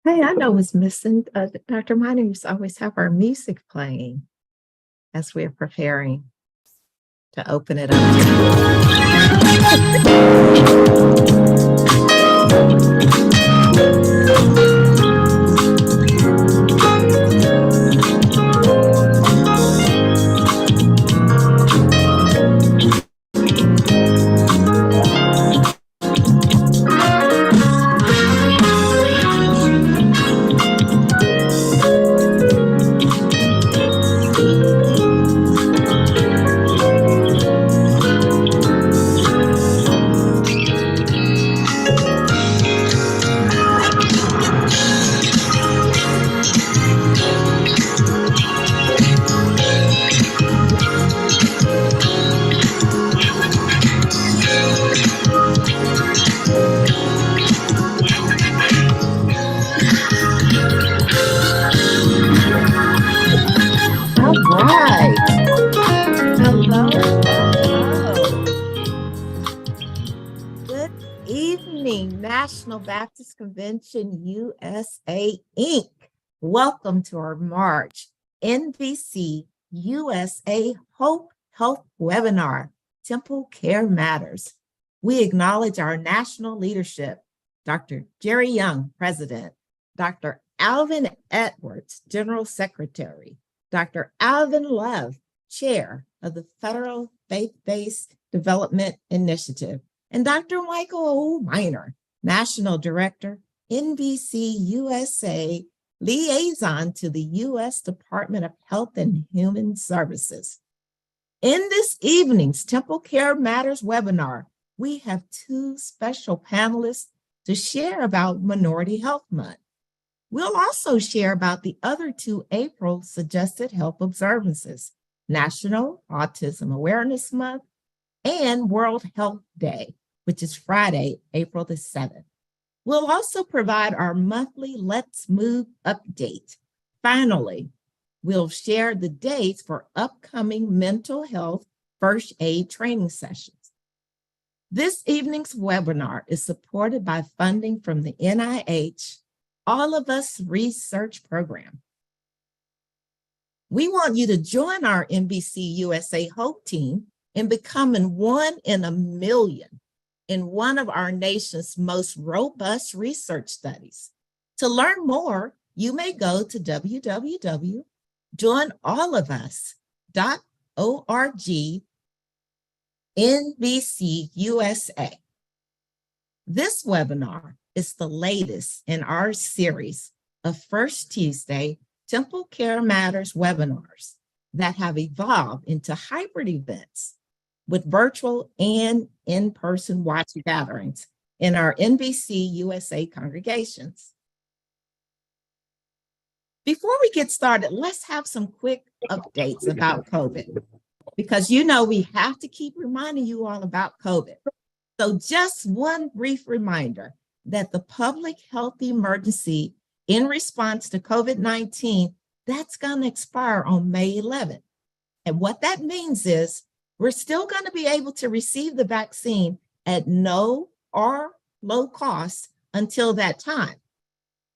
Hey, I know what's missing. Dr. Minor used to always have our music playing as we're preparing to open it All right. Hello, hello. Good evening, National Baptist Convention USA, Inc. Welcome to our March NBCUSA Hope Health Webinar, TempleCare Matters. We acknowledge our national leadership, Dr. Jerry Young, President, Dr. Alvin Edwards, General Secretary, Dr. Alvin Love, Chair of the Federal Faith-Based Development Initiative, and Dr. Michael O. Minor, National Director, NBCUSA, Liaison to the U.S. Department of Health and Human Services. In this evening's TempleCare Matters webinar, we have two special panelists to share about Minority Health Month. We'll also share about the other two April suggested health observances, National Autism Awareness Month and World Health Day, which is Friday, April the 7th. We'll also provide our monthly Let's Move update. Finally, we'll share the dates for upcoming mental health first aid training sessions. This evening's webinar is supported by funding from the NIH All of Us Research Program. We want you to join our NBC USA Hope team in becoming 1 in a million in one of our nation's most robust research studies. To learn more, you may go to www.joinallofus.org NBCUSA. This webinar is the latest in our series of First Tuesday TempleCare Matters webinars that have evolved into hybrid events with virtual and in-person watch gatherings in our NBC USA congregations. Before we get started, let's have some quick updates about COVID, because you know we have to keep reminding you all about COVID. So just one brief reminder that the public health emergency in response to COVID-19, that's going to expire on May 11th. And what that means is we're still going to be able to receive the vaccine at no or low cost until that time.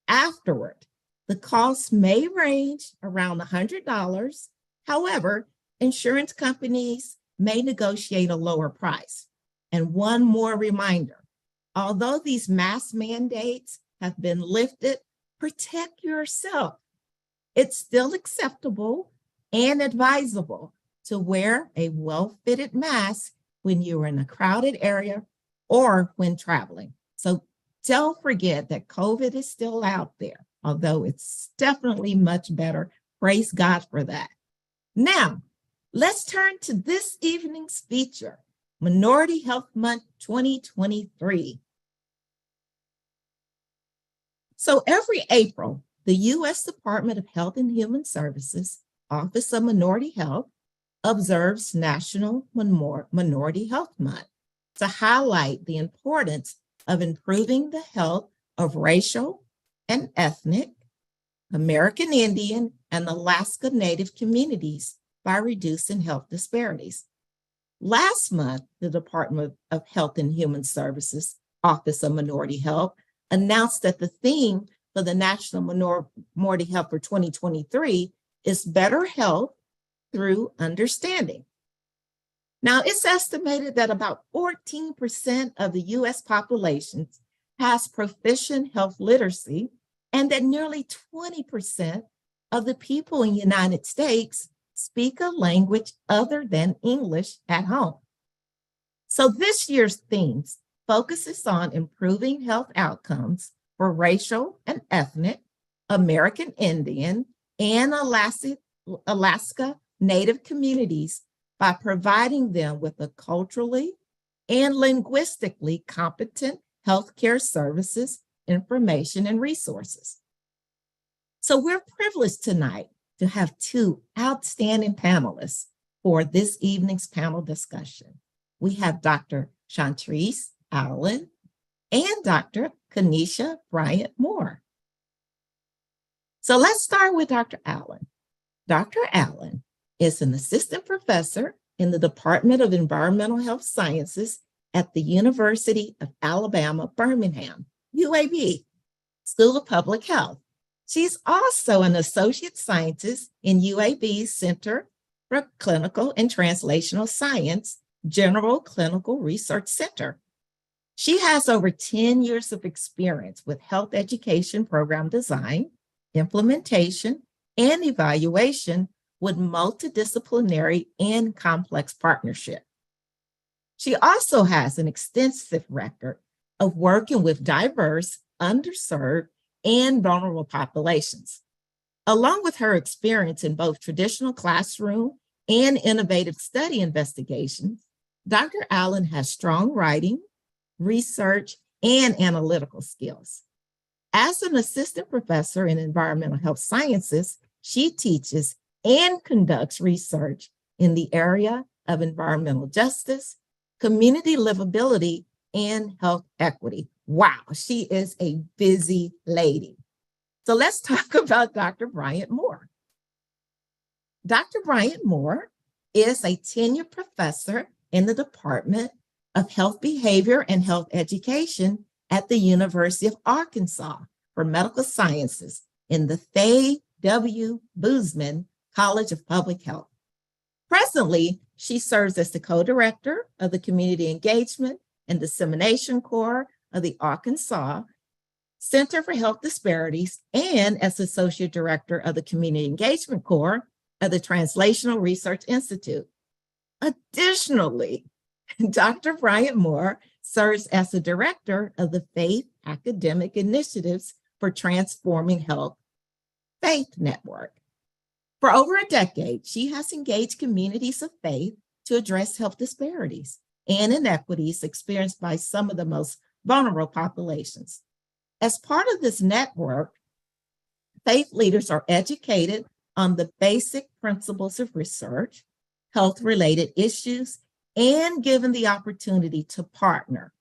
Afterward, the cost may range around $100. However, insurance companies may negotiate a lower price. And one more reminder, although these mask mandates have been lifted, protect yourself. It's still acceptable and advisable to wear a well-fitted mask when you're in a crowded area or when traveling. So don't forget that COVID is still out there, although it's definitely much better. Praise God for that. Now, let's turn to this evening's feature, Minority Health Month 2023. So every April, the U.S. Department of Health and Human Services, Office of Minority Health, observes National Minority Health Month to highlight the importance of improving the health of racial and ethnic, American Indian, and Alaska Native communities by reducing health disparities. Last month, the Department of Health and Human Services, Office of Minority Health, announced that the theme for the National Minority Health for 2023 is Better Health Through Understanding. Now, it's estimated that about 14% of the U.S. population has proficient health literacy, and that nearly 20% of the people in the United States speak a language other than English at home. So this year's theme focuses on improving health outcomes for racial and ethnic, American Indian, and Alaska Native communities by providing them with a culturally and linguistically competent healthcare services, information, and resources. So we're privileged tonight to have two outstanding panelists for this evening's panel discussion. We have Dr. Chantrice Allen and Dr. Kanisha Bryant Moore. So let's start with Dr. Allen. Dr. Allen is an assistant professor in the Department of Environmental Health Sciences at the University of Alabama, Birmingham, UAB, School of Public Health. She's also an associate scientist in UAB's Center for Clinical and Translational Science, General Clinical Research Center. She has over 10 years of experience with health education program design, implementation, and evaluation with multidisciplinary and complex partnership. She also has an extensive record of working with diverse, underserved, and vulnerable populations. Along with her experience in both traditional classroom and innovative study investigations, Dr. Allen has strong writing, research, and analytical skills. As an assistant professor in environmental health sciences, she teaches and conducts research in the area of environmental justice, community livability, and health equity. Wow, she is a busy lady. So let's talk about Dr. Bryant Moore. Dr. Bryant Moore is a tenured professor in the Department of Health Behavior and Health Education at the University of Arkansas for Medical Sciences in the Faye W. Boozman College of Public Health. Presently, she serves as the co-director of the Community Engagement and Dissemination Core of the Arkansas Center for Health Disparities and as Associate Director of the Community Engagement Core of the Translational Research Institute. Additionally, Dr. Bryant Moore serves as the Director of the Faith Academic Initiatives for Transforming Health Faith Network. For over a decade, she has engaged communities of faith to address health disparities and inequities experienced by some of the most vulnerable populations. As part of this network, faith leaders are educated on the basic principles of research, health-related issues, and given the opportunity to partner,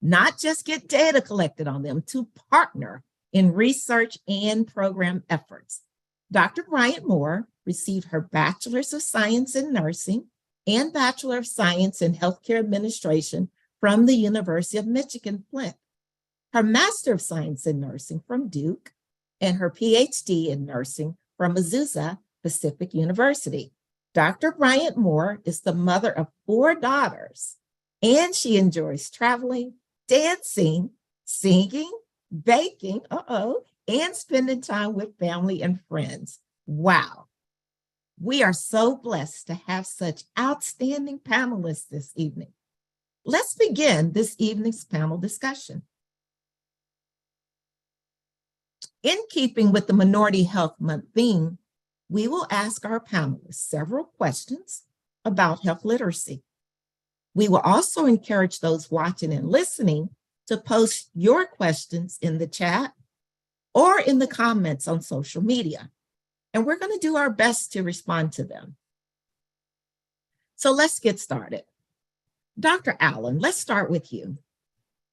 not just get data collected on them, to partner in research and program efforts. Dr. Bryant Moore received her Bachelor's of Science in Nursing and Bachelor of Science in Healthcare Administration from the University of Michigan, Flint, her Master of Science in Nursing from Duke, and her PhD in Nursing from Azusa Pacific University. Dr. Bryant Moore is the mother of 4 daughters, and she enjoys traveling, dancing, singing, baking, and spending time with family and friends. Wow. We are so blessed to have such outstanding panelists this evening. Let's begin this evening's panel discussion. In keeping with the Minority Health Month theme, we will ask our panelists several questions about health literacy. We will also encourage those watching and listening to post your questions in the chat or in the comments on social media, and we're going to do our best to respond to them. So let's get started. Dr. Allen, let's start with you.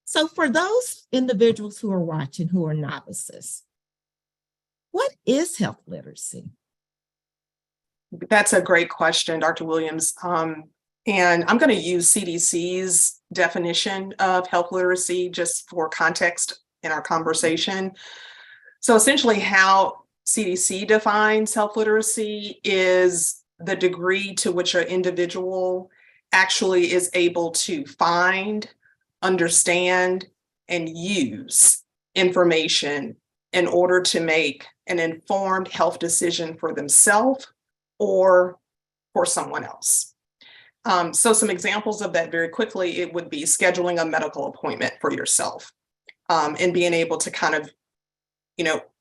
So for those individuals who are watching who are novices, what is health literacy? That's a great question, Dr. Williams. And I'm going to use CDC's definition of health literacy just for context in our conversation. So essentially how CDC defines health literacy is the degree to which an individual actually is able to find, understand, and use information in order to make an informed health decision for themselves or for someone else. So some examples of that very quickly, it would be scheduling a medical appointment for yourself, and being able to kind of,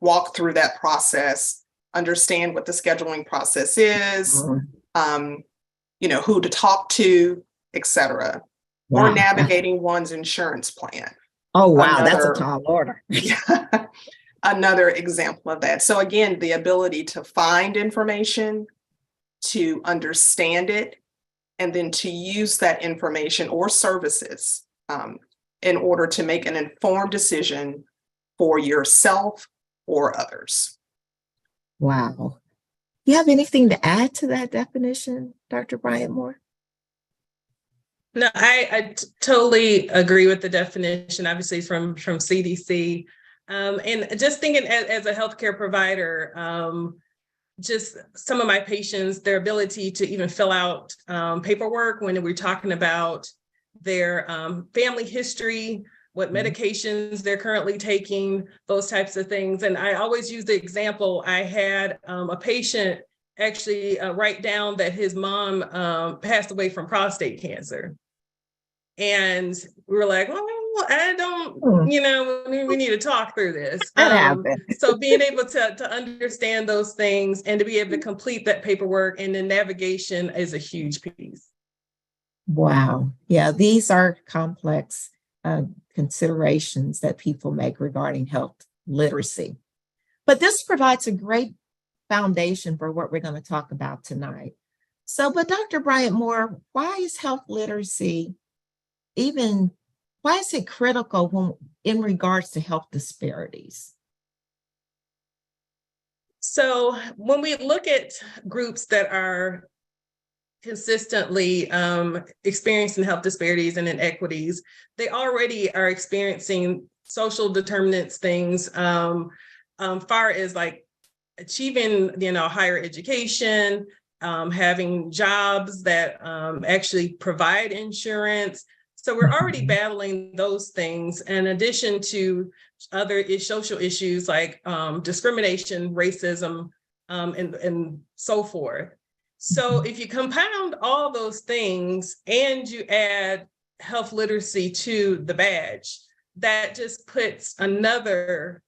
walk through that process, understand what the scheduling process is, who to talk to, etc. Or Wow. navigating one's insurance plan. Oh, wow, that's a tall order. Another example of that. So again, the ability to find information, to understand it, and then to use that information or services in order to make an informed decision for yourself or others. Wow. You have anything to add to that definition, Dr. Bryant Moore? No, I totally agree with the definition, obviously from CDC. And just thinking as a healthcare provider, just some of my patients, their ability to even fill out paperwork when we're talking about their family history, what medications they're currently taking, those types of things. And I always use the example, I had a patient actually write down that his mom passed away from prostate cancer. And we were like, well, I don't, we need to talk through this. So being able to understand those things and to be able to complete that paperwork and the navigation is a huge piece. Wow. Yeah, these are complex considerations that people make regarding health literacy. But this provides a great foundation for what we're going to talk about tonight. So, but Dr. Bryant Moore, why is health literacy why is it critical in regards to health disparities? So when we look at groups that are consistently experiencing health disparities and inequities, they already are experiencing social determinants things far as like achieving, higher education, having jobs that actually provide insurance. So we're already battling those things in addition to other social issues like discrimination, racism, and so forth. So if you compound all those things and you add health literacy to the badge, that just puts another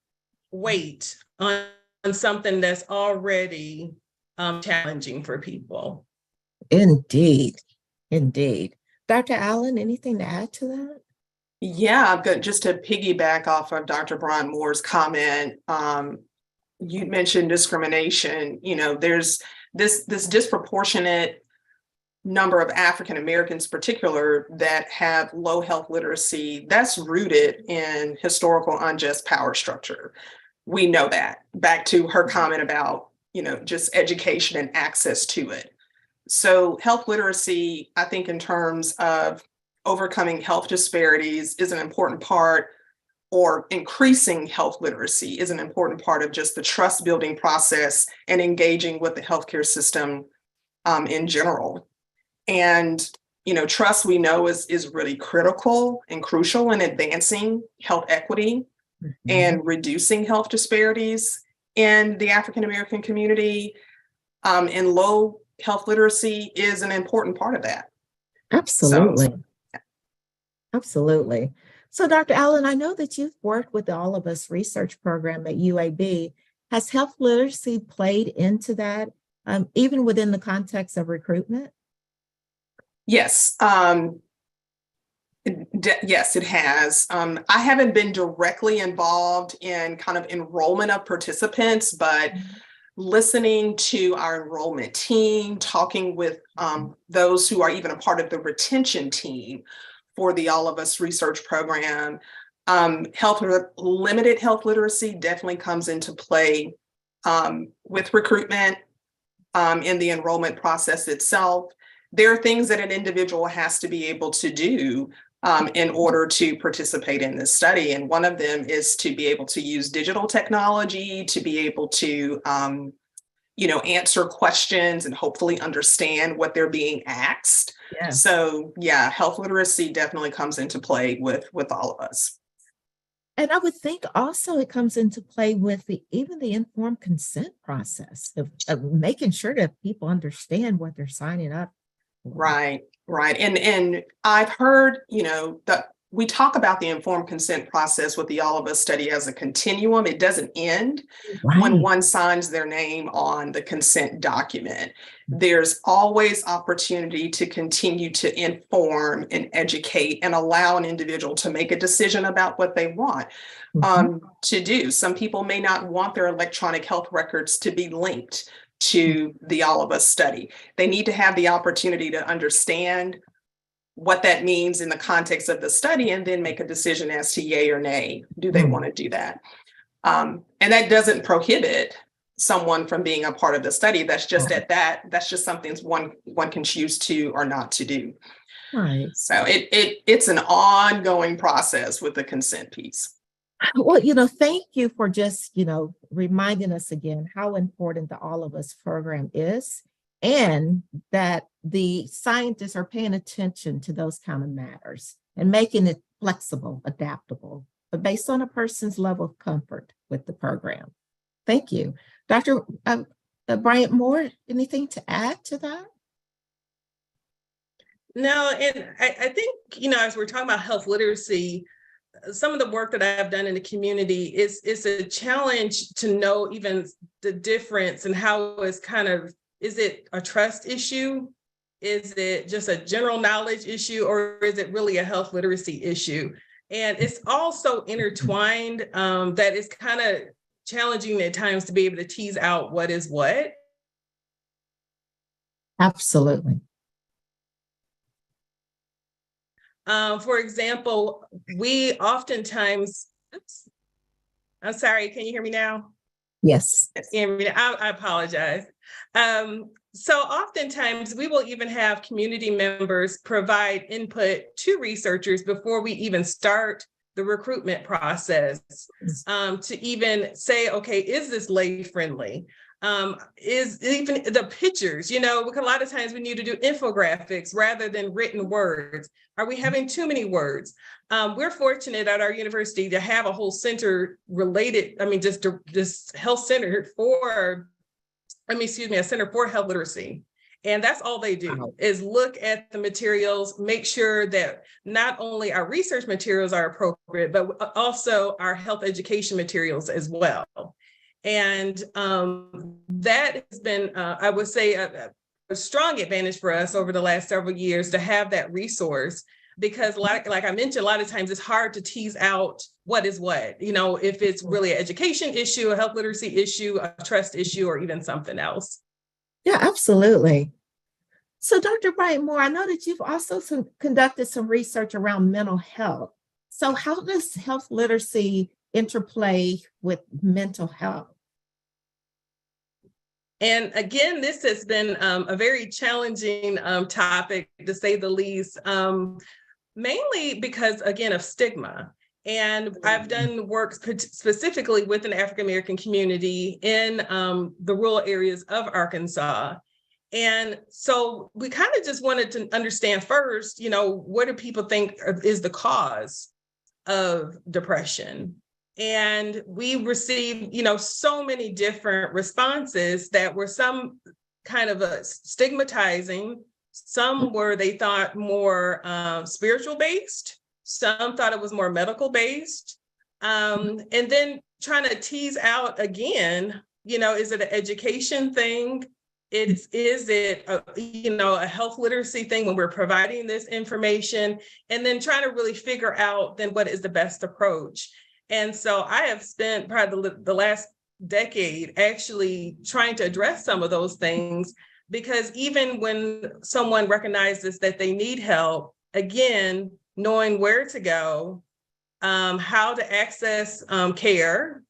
weight on something that's already challenging for people. Indeed. Dr. Allen, anything to add to that? Yeah, I've got just to piggyback off of Dr. Bryant Moore's comment. You mentioned discrimination. There's this disproportionate number of African Americans, in particular, that have low health literacy. That's rooted in historical unjust power structure. We know that. Back to her comment about just education and access to it. So health literacy, I think in terms of overcoming health disparities is an important part, or increasing health literacy is an important part of just the trust building process and engaging with the healthcare system in general. And, trust we know is really critical and crucial in advancing health equity and reducing health disparities in the African American community. And low health literacy is an important part of that. Absolutely. Absolutely. So, Dr. Allen, I know that you've worked with the All of Us research program at UAB. Has health literacy played into that, even within the context of recruitment? Yes. Yes, it has. I haven't been directly involved in kind of enrollment of participants, but listening to our enrollment team, talking with those who are even a part of the retention team for the All of Us research program, limited health literacy definitely comes into play with recruitment in the enrollment process itself. There are things that an individual has to be able to do in order to participate in this study. And one of them is to be able to use digital technology, to be able to answer questions and hopefully understand what they're being asked. Yeah. So yeah, health literacy definitely comes into play with all of us. And I would think also it comes into play with even the informed consent process of making sure that people understand what they're signing up for. Right. And I've heard, that we talk about the informed consent process with the All of Us study as a continuum. It doesn't end when one signs their name on the consent document. There's always opportunity to continue to inform and educate and allow an individual to make a decision about what they want to do. Some people may not want their electronic health records to be linked to the All of Us study. They need to have the opportunity to understand what that means in the context of the study and then make a decision as to yay or nay. Do they want to do that? And that doesn't prohibit someone from being a part of the study. That's just that's just something one can choose to or not to do. Right. So it's an ongoing process with the consent piece. Well, thank you for just, reminding us again how important the All of Us program is, and that the scientists are paying attention to those kind of matters and making it flexible, adaptable, but based on a person's level of comfort with the program. Thank you. Dr. Bryant Moore, anything to add to that? No, and I think, as we're talking about health literacy, some of the work that I've done in the community is a challenge to know even the difference and how it's is it a trust issue? Is it just a general knowledge issue, or is it really a health literacy issue? And it's all so intertwined that it's kind of challenging at times to be able to tease out what is what. Absolutely. For example, we oftentimes, I'm sorry, can you hear me now? Yes. I apologize. So oftentimes we will even have community members provide input to researchers before we even start the recruitment process, to even say, okay, is this lay friendly? Is even the pictures, because a lot of times we need to do infographics rather than written words. Are we having too many words? We're fortunate at our university to have a whole center related, just health center for, a center for health literacy. And that's all they do is look at the materials, make sure that not only our research materials are appropriate, but also our health education materials as well. And that has been, I would say, a strong advantage for us over the last several years to have that resource, because like I mentioned, a lot of times it's hard to tease out what is what, if it's really an education issue, a health literacy issue, a trust issue, or even something else. Yeah, absolutely. So Dr. Bryant Moore, I know that you've also conducted some research around mental health. So how does health literacy interplay with mental health? And again, this has been a very challenging topic, to say the least, mainly because, again, of stigma. And I've done work specifically with an African-American community in the rural areas of Arkansas. And so we kind of just wanted to understand first, what do people think is the cause of depression? And we received, so many different responses that were some kind of stigmatizing. Some were, they thought, more spiritual based. Some thought it was more medical based. And then trying to tease out again, is it an education thing? Is it a health literacy thing when we're providing this information? And then trying to really figure out then what is the best approach. And so I have spent probably the last decade actually trying to address some of those things, because even when someone recognizes that they need help, again, knowing where to go, how to access care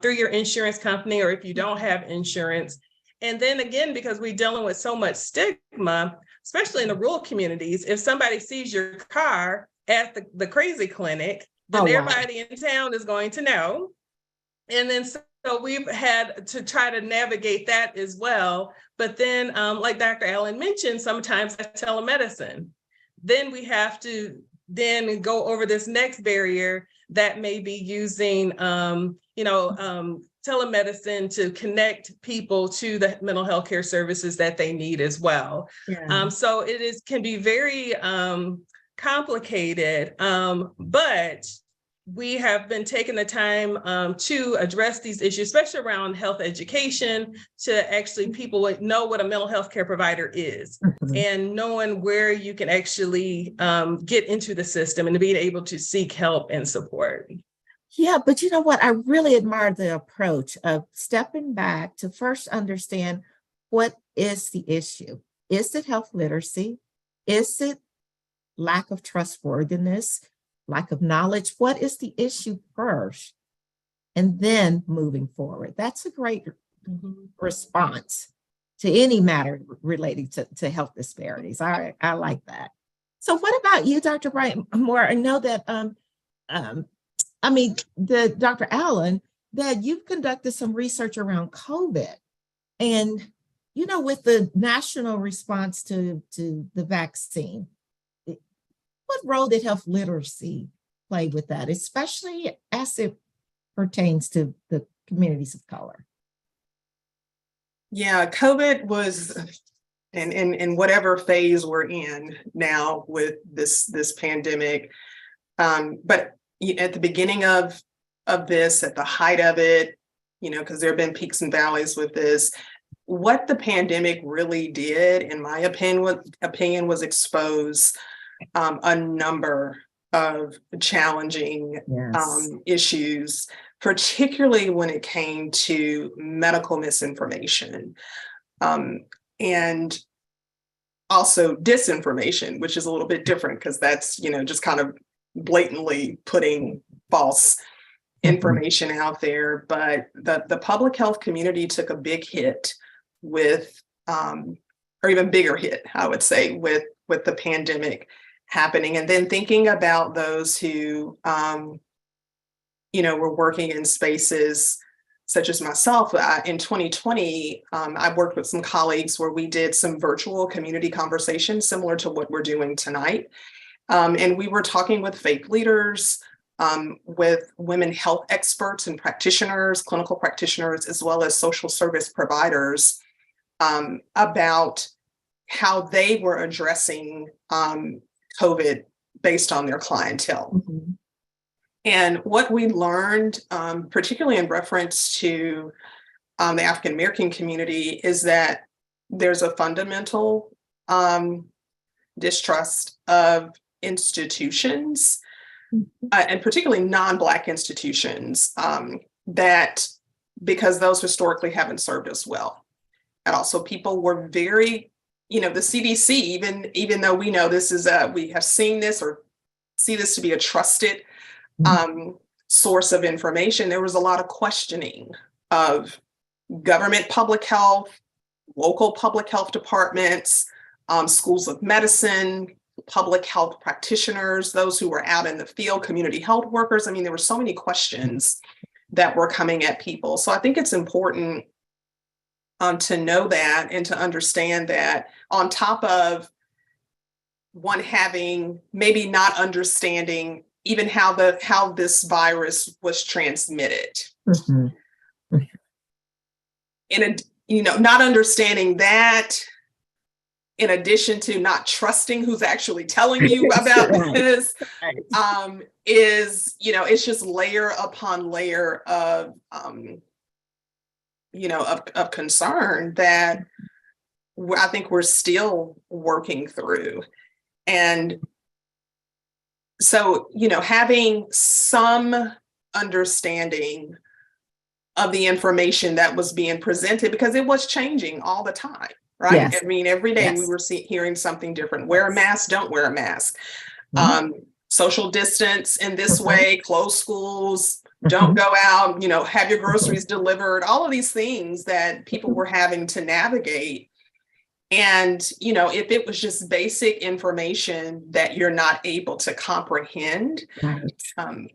through your insurance company, or if you don't have insurance. And then again, because we're dealing with so much stigma, especially in the rural communities, if somebody sees your car at the crazy clinic, then Oh, wow. everybody in town is going to know. And then so we've had to try to navigate that as well. But then, like Dr. Allen mentioned, sometimes that's telemedicine. Then we have to then go over this next barrier that may be using, telemedicine to connect people to the mental health care services that they need as well. Yeah. So can be very complicated, but we have been taking the time to address these issues, especially around health education, to actually people would know what a mental health care provider is, and knowing where you can actually get into the system and to being able to seek help and support. Yeah, but you know what? I really admire the approach of stepping back to first understand what is the issue. Is it health literacy? Is it lack of trustworthiness, lack of knowledge? What is the issue first? And then moving forward. That's a great response to any matter relating to health disparities. I like that. So what about you, Dr. Brian Moore? I know that Dr. Allen, that you've conducted some research around COVID, and with the national response to the vaccine, what role did health literacy play with that, especially as it pertains to the communities of color? Yeah, COVID was, in whatever phase we're in now with this pandemic, but at the beginning of this, at the height of it, because there have been peaks and valleys with this, what the pandemic really did, in my opinion, was expose a number of challenging issues, particularly when it came to medical misinformation, and also disinformation, which is a little bit different because that's, just kind of blatantly putting false information out there. But the public health community took a big hit with, or even bigger hit, I would say, with the pandemic happening. And then thinking about those who, were working in spaces such as myself. In 2020, I worked with some colleagues where we did some virtual community conversations similar to what we're doing tonight. And we were talking with faith leaders, with women health experts and practitioners, clinical practitioners, as well as social service providers, about how they were addressing COVID based on their clientele. And what we learned, particularly in reference to the African American community, is that there's a fundamental distrust of institutions, and particularly non-Black institutions, that because those historically haven't served us well. And also people were very, the CDC, even though we know this is we have seen this or see this to be a trusted source of information, there was a lot of questioning of government public health, local public health departments, schools of medicine, public health practitioners, those who were out in the field, community health workers. I mean, there were so many questions that were coming at people. So I think it's important to know that and to understand that, on top of one having maybe not understanding even how this virus was transmitted. Not understanding that, in addition to not trusting who's actually telling you about this, is, it's just layer upon layer of, of concern that I think we're still working through. And so, having some understanding of the information that was being presented, because it was changing all the time. Right. Yes. I mean, every day we were hearing something different. Wear a mask, don't wear a mask. Social distance in this way, close schools, don't go out, have your groceries delivered, all of these things that people were having to navigate. And, you know, if it was just basic information that you're not able to comprehend, Right.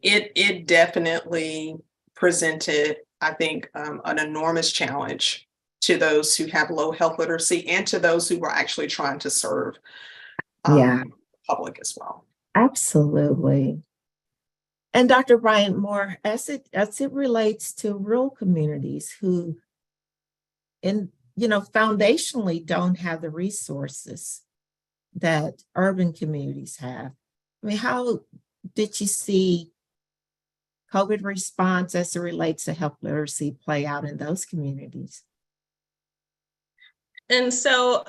it definitely presented, I think, an enormous challenge to those who have low health literacy and to those who were actually trying to serve Yeah, public as well. absolutely. And Dr. Bryant Moore, as it relates to rural communities who foundationally don't have the resources that urban communities have. I mean, how did you see COVID response as it relates to health literacy play out in those communities? And so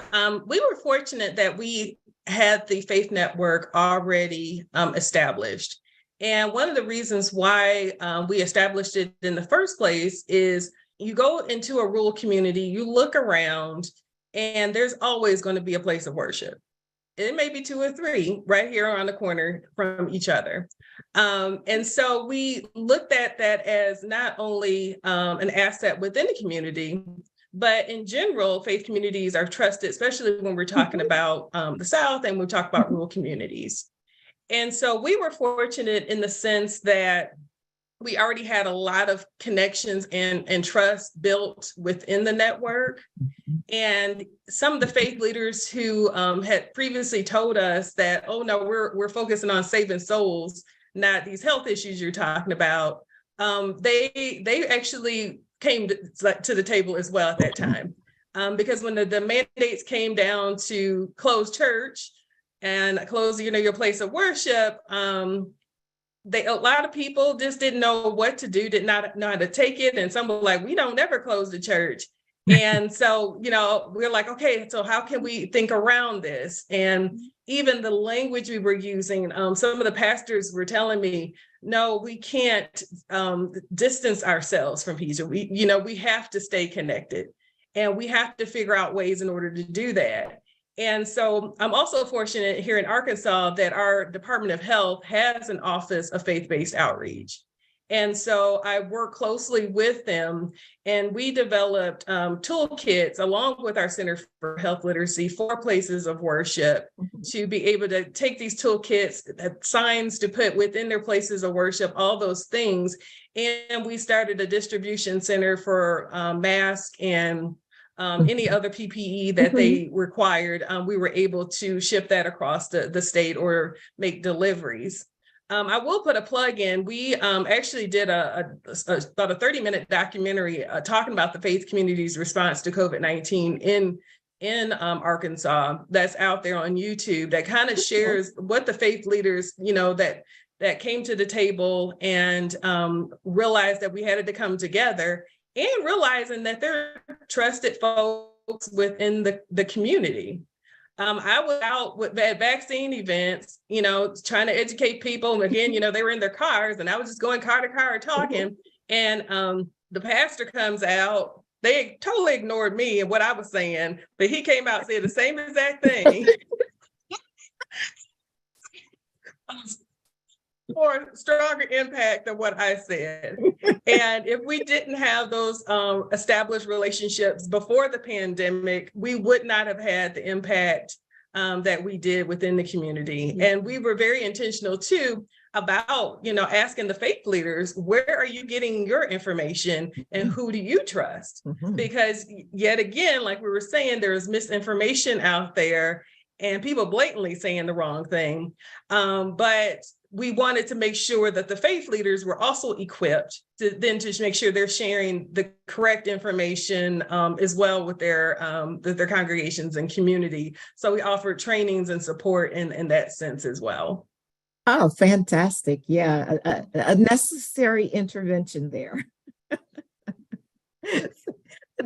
we were fortunate that we had the Faith Network already established. And one of the reasons why we established it in the first place is you go into a rural community, you look around, and there's always going to be a place of worship. It may be 2 or 3 right here around the corner from each other. And so we looked at that as not only an asset within the community, but in general, faith communities are trusted, especially when we're talking about the South and we talk about rural communities. And so we were fortunate in the sense that we already had a lot of connections and trust built within the network. And some of the faith leaders who had previously told us that, oh no, we're focusing on saving souls, not these health issues you're talking about, they actually came to the table as well at that time. Because when the mandates came down to close church and close, your place of worship, a lot of people just didn't know what to do, did not know how to take it. And some were like, we don't never close the church. And so, we're like, okay, so how can we think around this? And even the language we were using, some of the pastors were telling me, no, we can't distance ourselves from peace. We have to stay connected and we have to figure out ways in order to do that. And so I'm also fortunate here in Arkansas that our Department of Health has an office of faith-based outreach. And so I work closely with them and we developed toolkits along with our Center for Health Literacy for places of worship to be able to take these toolkits, signs to put within their places of worship, all those things. And we started a distribution center for masks and any other PPE that they required. We were able to ship that across the state or make deliveries. I will put a plug in. We actually did about a 30-minute documentary talking about the faith community's response to COVID-19 in Arkansas that's out there on YouTube that kind of shares what the faith leaders, that came to the table and realized that we had to come together and realizing that they're trusted folks within the community. I was out at vaccine events, trying to educate people. And again, they were in their cars and I was just going car to car talking. And the pastor comes out. They totally ignored me and what I was saying, but he came out and said the same exact thing. For stronger impact than what I said. And if we didn't have those established relationships before the pandemic, we would not have had the impact that we did within the community. And we were very intentional too about, asking the faith leaders, where are you getting your information and who do you trust? Because yet again, like we were saying, there's misinformation out there and people blatantly saying the wrong thing. But we wanted to make sure that the faith leaders were also equipped to make sure they're sharing the correct information as well with their congregations and community. So we offered trainings and support in that sense as well. Oh, fantastic. Yeah, a necessary intervention there.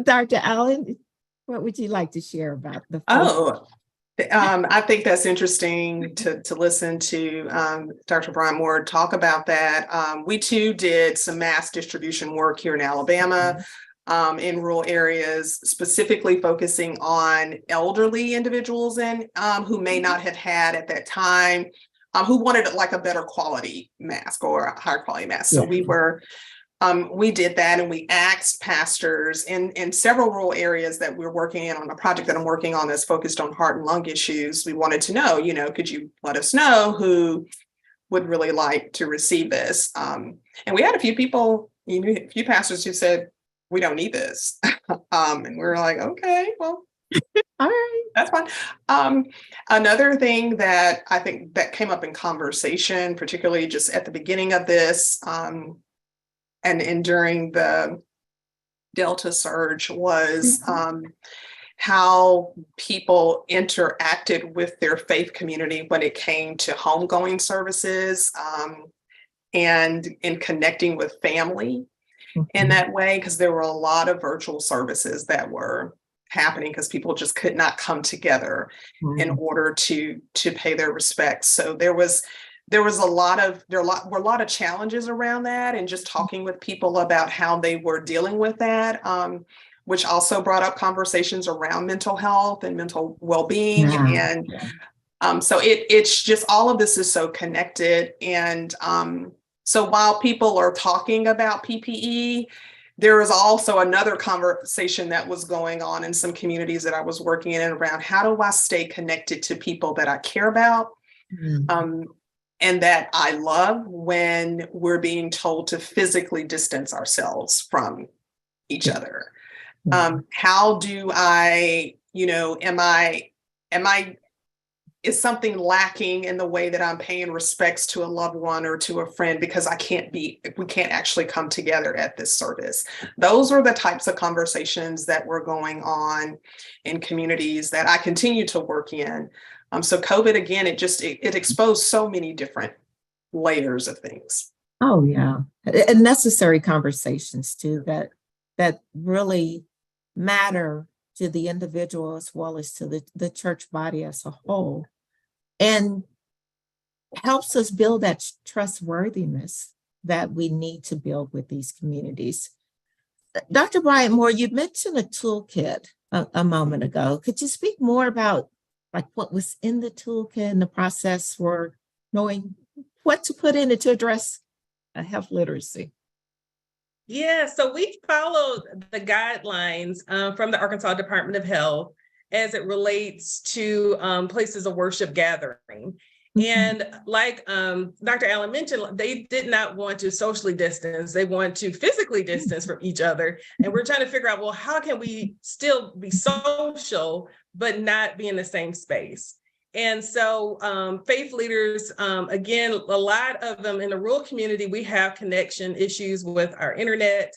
Dr. Allen, what would you like to share about the I think that's interesting to listen to Dr. Bryant Moore talk about that. We too did some mass distribution work here in Alabama in rural areas, specifically focusing on elderly individuals and who may not have had at that time, who wanted like a better quality mask or a higher quality mask. So we were we did that, and we asked pastors in several rural areas that we're working in on a project that I'm working on that's focused on heart and lung issues. We wanted to know, could you let us know who would really like to receive this? And we had a few people, a few pastors who said, we don't need this. And we were like, okay, well, All right. that's fine. Another thing that I think that came up in conversation, particularly just at the beginning of this, and during the Delta surge, was how people interacted with their faith community when it came to homegoing services, and in connecting with family in that way, because there were a lot of virtual services that were happening because people just could not come together in order to pay their respects. So there were a lot of challenges around that, and just talking with people about how they were dealing with that, which also brought up conversations around mental health and mental well-being. And so it's just, all of this is so connected. And so while people are talking about PPE, there is also another conversation that was going on in some communities that I was working in around, how do I stay connected to people that I care about, and that I love, when we're being told to physically distance ourselves from each other? How do I, is something lacking in the way that I'm paying respects to a loved one or to a friend because we can't actually come together at this service? Those are the types of conversations that were going on in communities that I continue to work in. So COVID, again, it exposed so many different layers of things. Oh, yeah. And necessary conversations too, that really matter to the individual as well as to the church body as a whole, and helps us build that trustworthiness that we need to build with these communities. Dr. Bryant Moore, you mentioned a toolkit a moment ago. Could you speak more about what was in the toolkit and the process for knowing what to put in it to address health literacy? Yeah, so we followed the guidelines from the Arkansas Department of Health as it relates to places of worship gathering. And like Dr. Allen mentioned, they did not want to socially distance. They want to physically distance from each other. And we're trying to figure out, well, how can we still be social, but not be in the same space? And so faith leaders, again, a lot of them in the rural community, we have connection issues with our internet.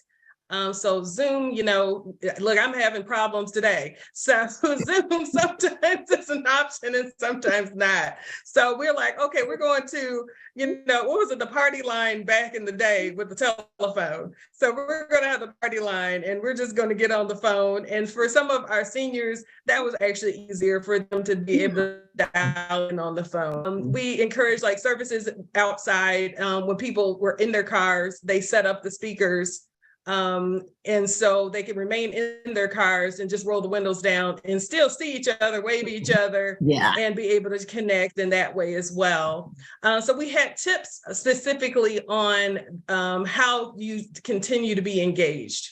So Zoom, look, I'm having problems today. So Zoom sometimes is an option and sometimes not. So we're like, okay, we're going to, what was it, the party line back in the day with the telephone. So we're going to have the party line and we're just going to get on the phone. And for some of our seniors, that was actually easier for them to be able to dial in on the phone. We encourage services outside. When people were in their cars, they set up the speakers. And so they can remain in their cars and just roll the windows down and still see each other, wave each other, and be able to connect in that way as well. So we had tips specifically on how you continue to be engaged.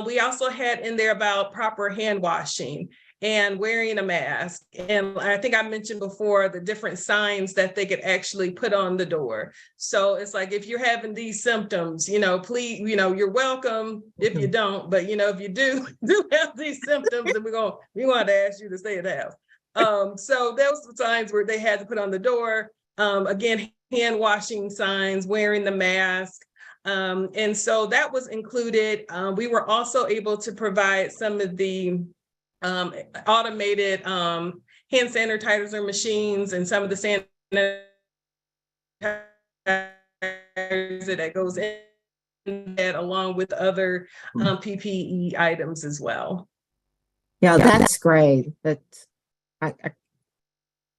We also had in there about proper hand washing and wearing a mask. And I think I mentioned before the different signs that they could actually put on the door. So it's like, if you're having these symptoms, please, you're welcome if you don't, but if you do have these symptoms, then we want to ask you to stay at the house. So there was the signs where they had to put on the door. Again, hand washing signs, wearing the mask. And so that was included. We were also able to provide some of the automated hand sanitizer machines and some of the sanitizer that goes in that, along with other PPE items as well. Yeah, that's great. I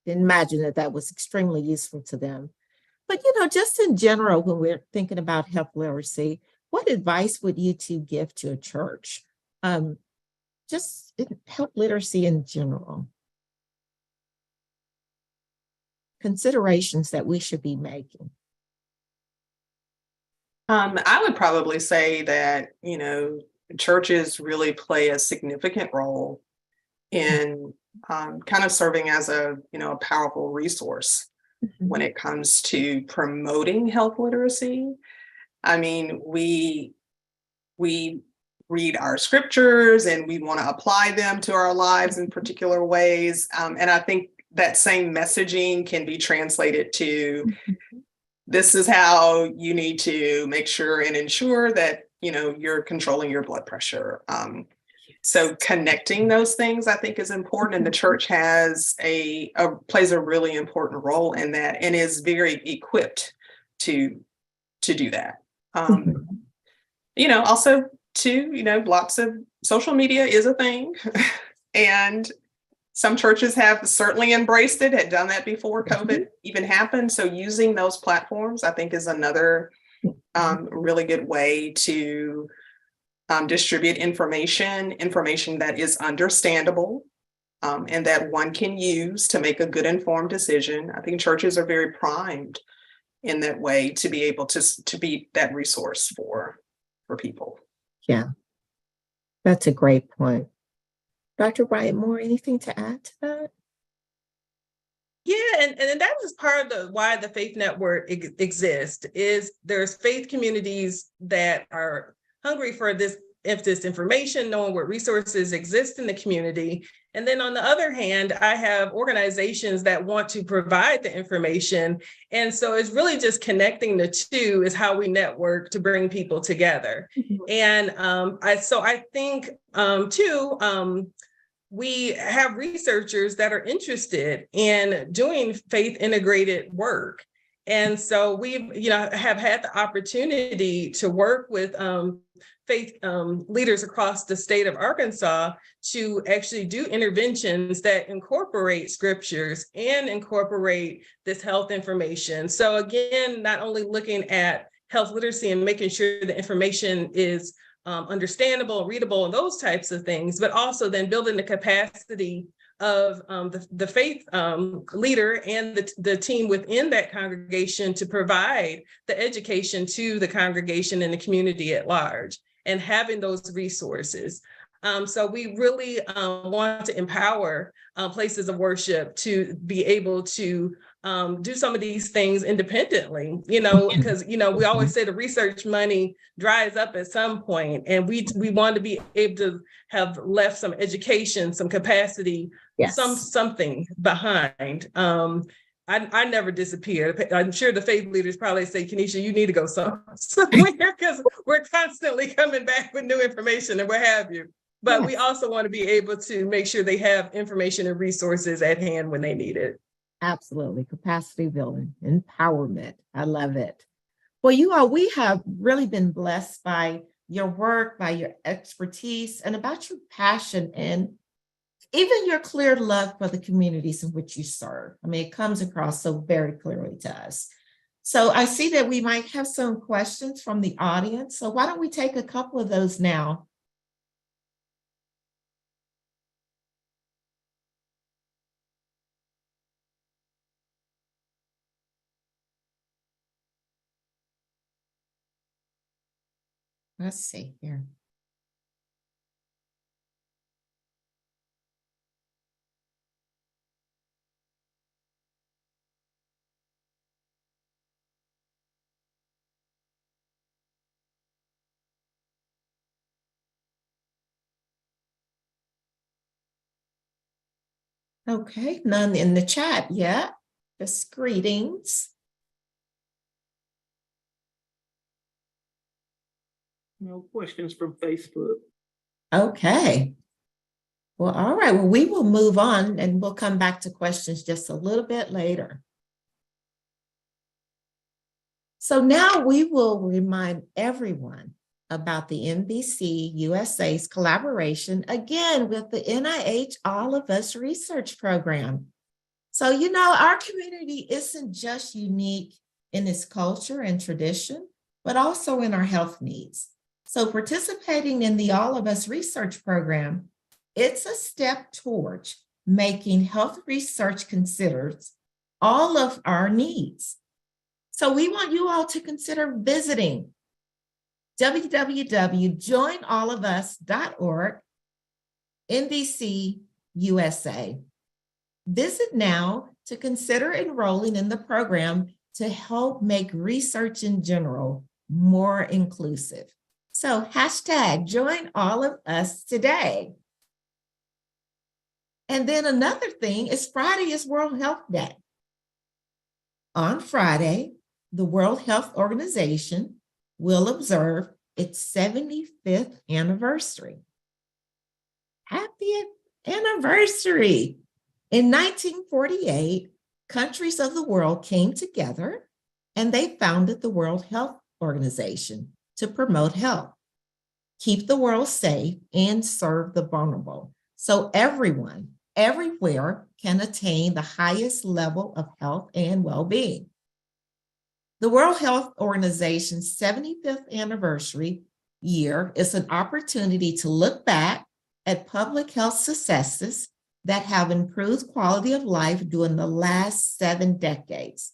didn't imagine that was extremely useful to them. But, just in general, when we're thinking about health literacy, what advice would you two give to a church? Just health literacy in general. Considerations that we should be making. I would probably say that, churches really play a significant role in kind of serving as a powerful resource when it comes to promoting health literacy. I mean, we read our scriptures and we want to apply them to our lives in particular ways. And I think that same messaging can be translated to this is how you need to make sure and ensure that, you're controlling your blood pressure. So connecting those things, I think, is important. And the church has plays a really important role in that and is very equipped to do that. Also too, lots of social media is a thing. And some churches have certainly embraced it, had done that before COVID even happened. So using those platforms, I think, is another really good way to distribute information that is understandable and that one can use to make a good informed decision. I think churches are very primed in that way to be able to be that resource for people. Yeah, that's a great point. Dr. Bryant Moore, anything to add to that? Yeah, and that is part of why the Faith Network exists, is there's faith communities that are hungry for this information, knowing what resources exist in the community. And then on the other hand, I have organizations that want to provide the information. And so it's really just connecting the two is how we network to bring people together. And I think too, we have researchers that are interested in doing faith integrated work. And so we have had the opportunity to work with faith leaders across the state of Arkansas to actually do interventions that incorporate scriptures and incorporate this health information. So again, not only looking at health literacy and making sure the information is understandable, readable, and those types of things, but also then building the capacity of the faith leader and the team within that congregation to provide the education to the congregation and the community at large, and having those resources. So we really want to empower places of worship to be able to do some of these things independently, because, we always say the research money dries up at some point, and we want to be able to have left some education, some capacity, something behind. I never disappeared. I'm sure the faith leaders probably say, Kenesha, you need to go somewhere because we're constantly coming back with new information and what have you. But we also want to be able to make sure they have information and resources at hand when they need it. Absolutely. Capacity building, empowerment. I love it. Well, you all, we have really been blessed by your work, by your expertise, and about your passion and even your clear love for the communities in which you serve. I mean, it comes across so very clearly to us. So I see that we might have some questions from the audience. So why don't we take a couple of those now? Let's see here. Okay, none in the chat yet. Just greetings. No questions from Facebook. Okay. Well, all right. Well, we will move on and we'll come back to questions just a little bit later. So now we will remind everyone about the NBCUSA's collaboration again with the NIH All of Us Research Program. So, our community isn't just unique in its culture and tradition, but also in our health needs. So participating in the All of Us Research Program, it's a step towards making health research considers all of our needs. So we want you all to consider visiting www.joinallofus.org, NBCUSA. Visit now to consider enrolling in the program to help make research in general more inclusive. So hashtag join all of us today. And then another thing is Friday is World Health Day. On Friday, the World Health Organization will observe its 75th anniversary. Happy anniversary! In 1948, countries of the world came together and they founded the World Health Organization to promote health, keep the world safe, and serve the vulnerable. So everyone, everywhere can attain the highest level of health and well-being. The World Health Organization's 75th anniversary year is an opportunity to look back at public health successes that have improved quality of life during the last 7 decades.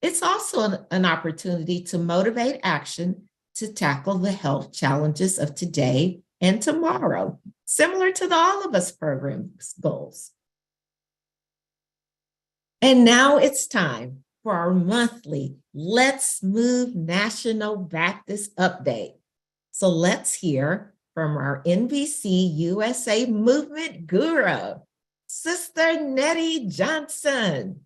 It's also an opportunity to motivate action to tackle the health challenges of today and tomorrow, similar to the All of Us program's goals. And now it's time for our monthly Let's Move National Baptist Update. So let's hear from our NBCUSA movement guru, Sister Nettie Johnson.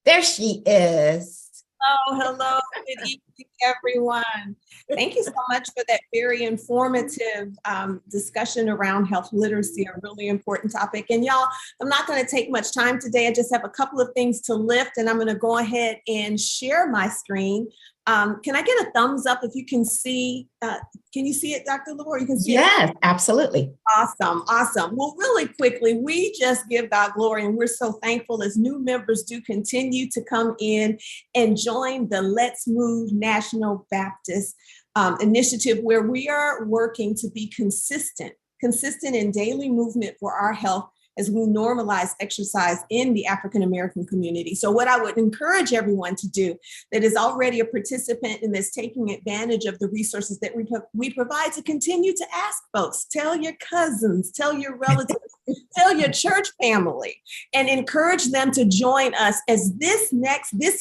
There she is. Hello. Good evening, everyone. Thank you so much for that very informative discussion around health literacy, a really important topic. And y'all, I'm not going to take much time today. I just have a couple of things to lift, and I'm going to go ahead and share my screen. Can I get a thumbs up if you can see? Can you see it, Dr. LaVore? You can see it? Yes, absolutely. Awesome, awesome. Well, really quickly, we just give God glory, and we're so thankful as new members do continue to come in and join the Let's Move National Baptist initiative, where we are working to be consistent in daily movement for our health as we normalize exercise in the African-American community. So what I would encourage everyone to do that is already a participant and that's taking advantage of the resources that we provide to continue to ask folks, tell your cousins, tell your relatives, tell your church family, and encourage them to join us, as this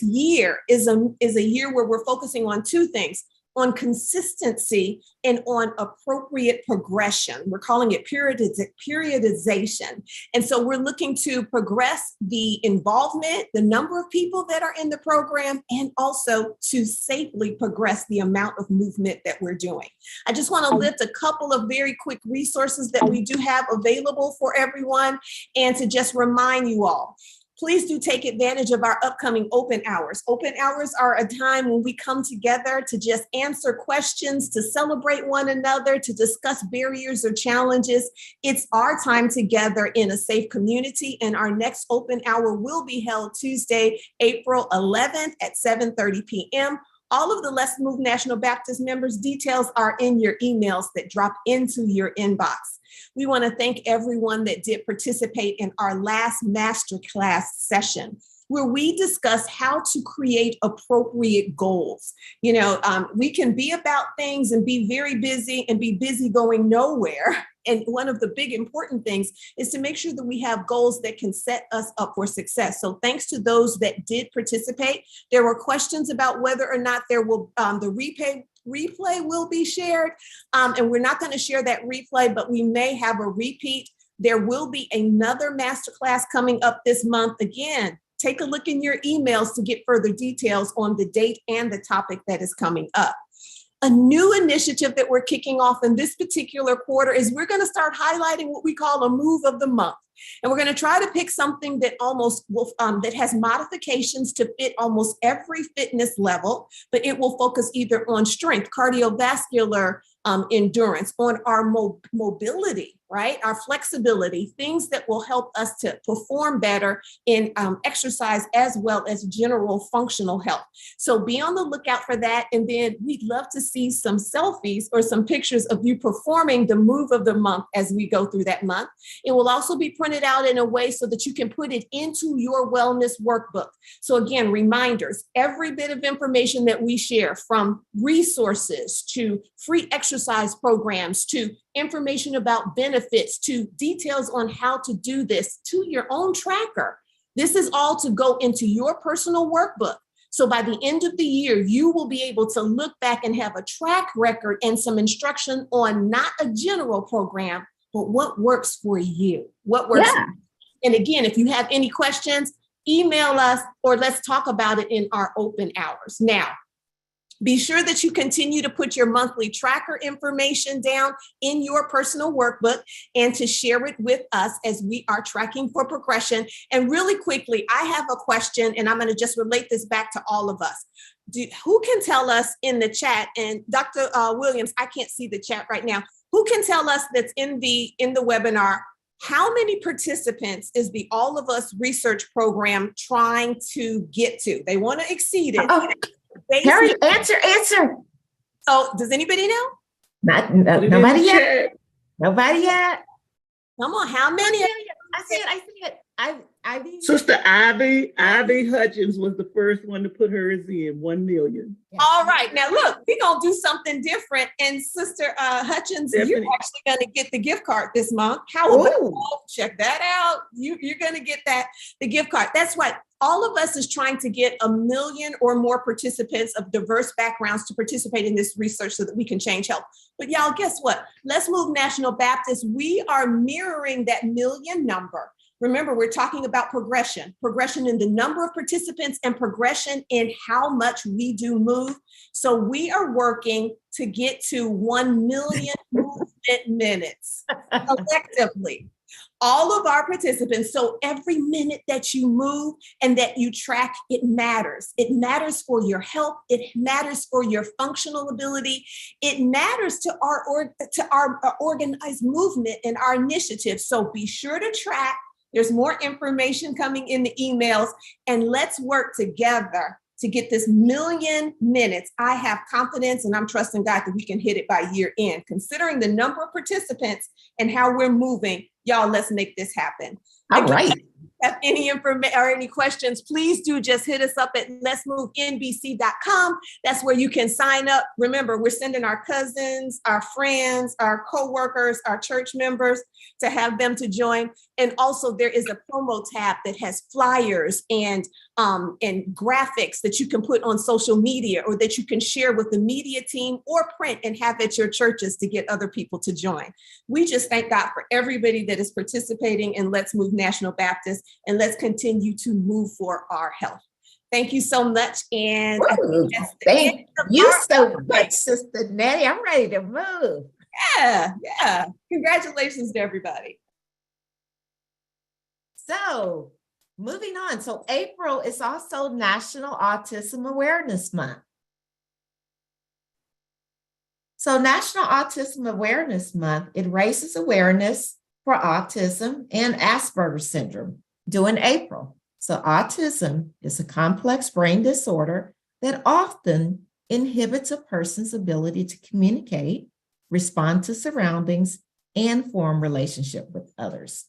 year is a year where we're focusing on 2 things: on consistency and on appropriate progression. We're calling it periodization. And so we're looking to progress the involvement, the number of people that are in the program, and also to safely progress the amount of movement that we're doing. I just want to lift a couple of very quick resources that we do have available for everyone, and to just remind you all, please do take advantage of our upcoming open hours. Open hours are a time when we come together to just answer questions, to celebrate one another, to discuss barriers or challenges. It's our time together in a safe community, and our next open hour will be held Tuesday, April 11th at 7:30 p.m. All of the Let's Move National Baptist members' details are in your emails that drop into your inbox. We want to thank everyone that did participate in our last masterclass session, where we discussed how to create appropriate goals. We can be about things and be very busy and be busy going nowhere. And one of the big important things is to make sure that we have goals that can set us up for success. So thanks to those that did participate. There were questions about whether or not there will the replay will be shared. And we're not going to share that replay, but we may have a repeat. There will be another masterclass coming up this month. Again, take a look in your emails to get further details on the date and the topic that is coming up. A new initiative that we're kicking off in this particular quarter is we're going to start highlighting what we call a move of the month. And we're going to try to pick something that that has modifications to fit almost every fitness level, but it will focus either on strength, cardiovascular endurance, on our mobility, right? Our flexibility, things that will help us to perform better in exercise as well as general functional health. So be on the lookout for that. And then we'd love to see some selfies or some pictures of you performing the move of the month as we go through that month. It will also be printed out in a way so that you can put it into your wellness workbook. So again, reminders, every bit of information that we share, from resources to free exercise programs to information about benefits to details on how to do this, to your own tracker. This is all to go into your personal workbook. So by the end of the year, you will be able to look back and have a track record and some instruction on not a general program, but what works for you, what works. Yeah. And again, if you have any questions, email us or let's talk about it in our open hours. Now, be sure that you continue to put your monthly tracker information down in your personal workbook and to share it with us as we are tracking for progression. And really quickly, I have a question, and I'm going to just relate this back to all of us. Who can tell us in the chat, and Dr. Williams, I can't see the chat right now. Who can tell us that's in the webinar, how many participants is the All of Us research program trying to get to? They want to exceed it. Oh, Harry, answer. So does anybody know? Nobody yet. Nobody yet. Come on, how many? I see it. Ivy. Sister Ivy Hutchins was the first one to put hers in, 1 million. Yeah. All right, now look, we're gonna do something different. And Sister Hutchins, Definitely. you're actually gonna get the gift card this month. How about Ooh. check that out? You're gonna get the gift card. That's right. All of us is trying to get 1 million or more participants of diverse backgrounds to participate in this research so that we can change health. But y'all, guess what? Let's Move National Baptist. We are mirroring that 1 million number. Remember, we're talking about progression in the number of participants and progression in how much we do move. So we are working to get to 1 million movement minutes collectively. All of our participants. So every minute that you move and that you track, it matters. It matters for your health. It matters for your functional ability. It matters to our organized movement and our initiatives. So be sure to track. There's more information coming in the emails, and let's work together to get this 1 million minutes. I have confidence and I'm trusting God that we can hit it by year end. Considering the number of participants and how we're moving, y'all, let's make this happen. All right. If any information or any questions, please do just hit us up at letsmovenbc.com. That's where you can sign up. Remember, we're sending our cousins, our friends, our coworkers, our church members to have them to join. And also there is a promo tab that has flyers and graphics that you can put on social media or that you can share with the media team or print and have at your churches to get other people to join. We just thank God for everybody that is participating in Let's Move National Baptist, and let's continue to move for our health. Thank you so much. And Thank you so much, Sister Nettie. I'm ready to move. Yeah. Congratulations to everybody. So moving on. So April is also National Autism Awareness Month. So National Autism Awareness Month, it raises awareness for autism and Asperger's syndrome during April. So autism is a complex brain disorder that often inhibits a person's ability to communicate, respond to surroundings, and form relationship with others.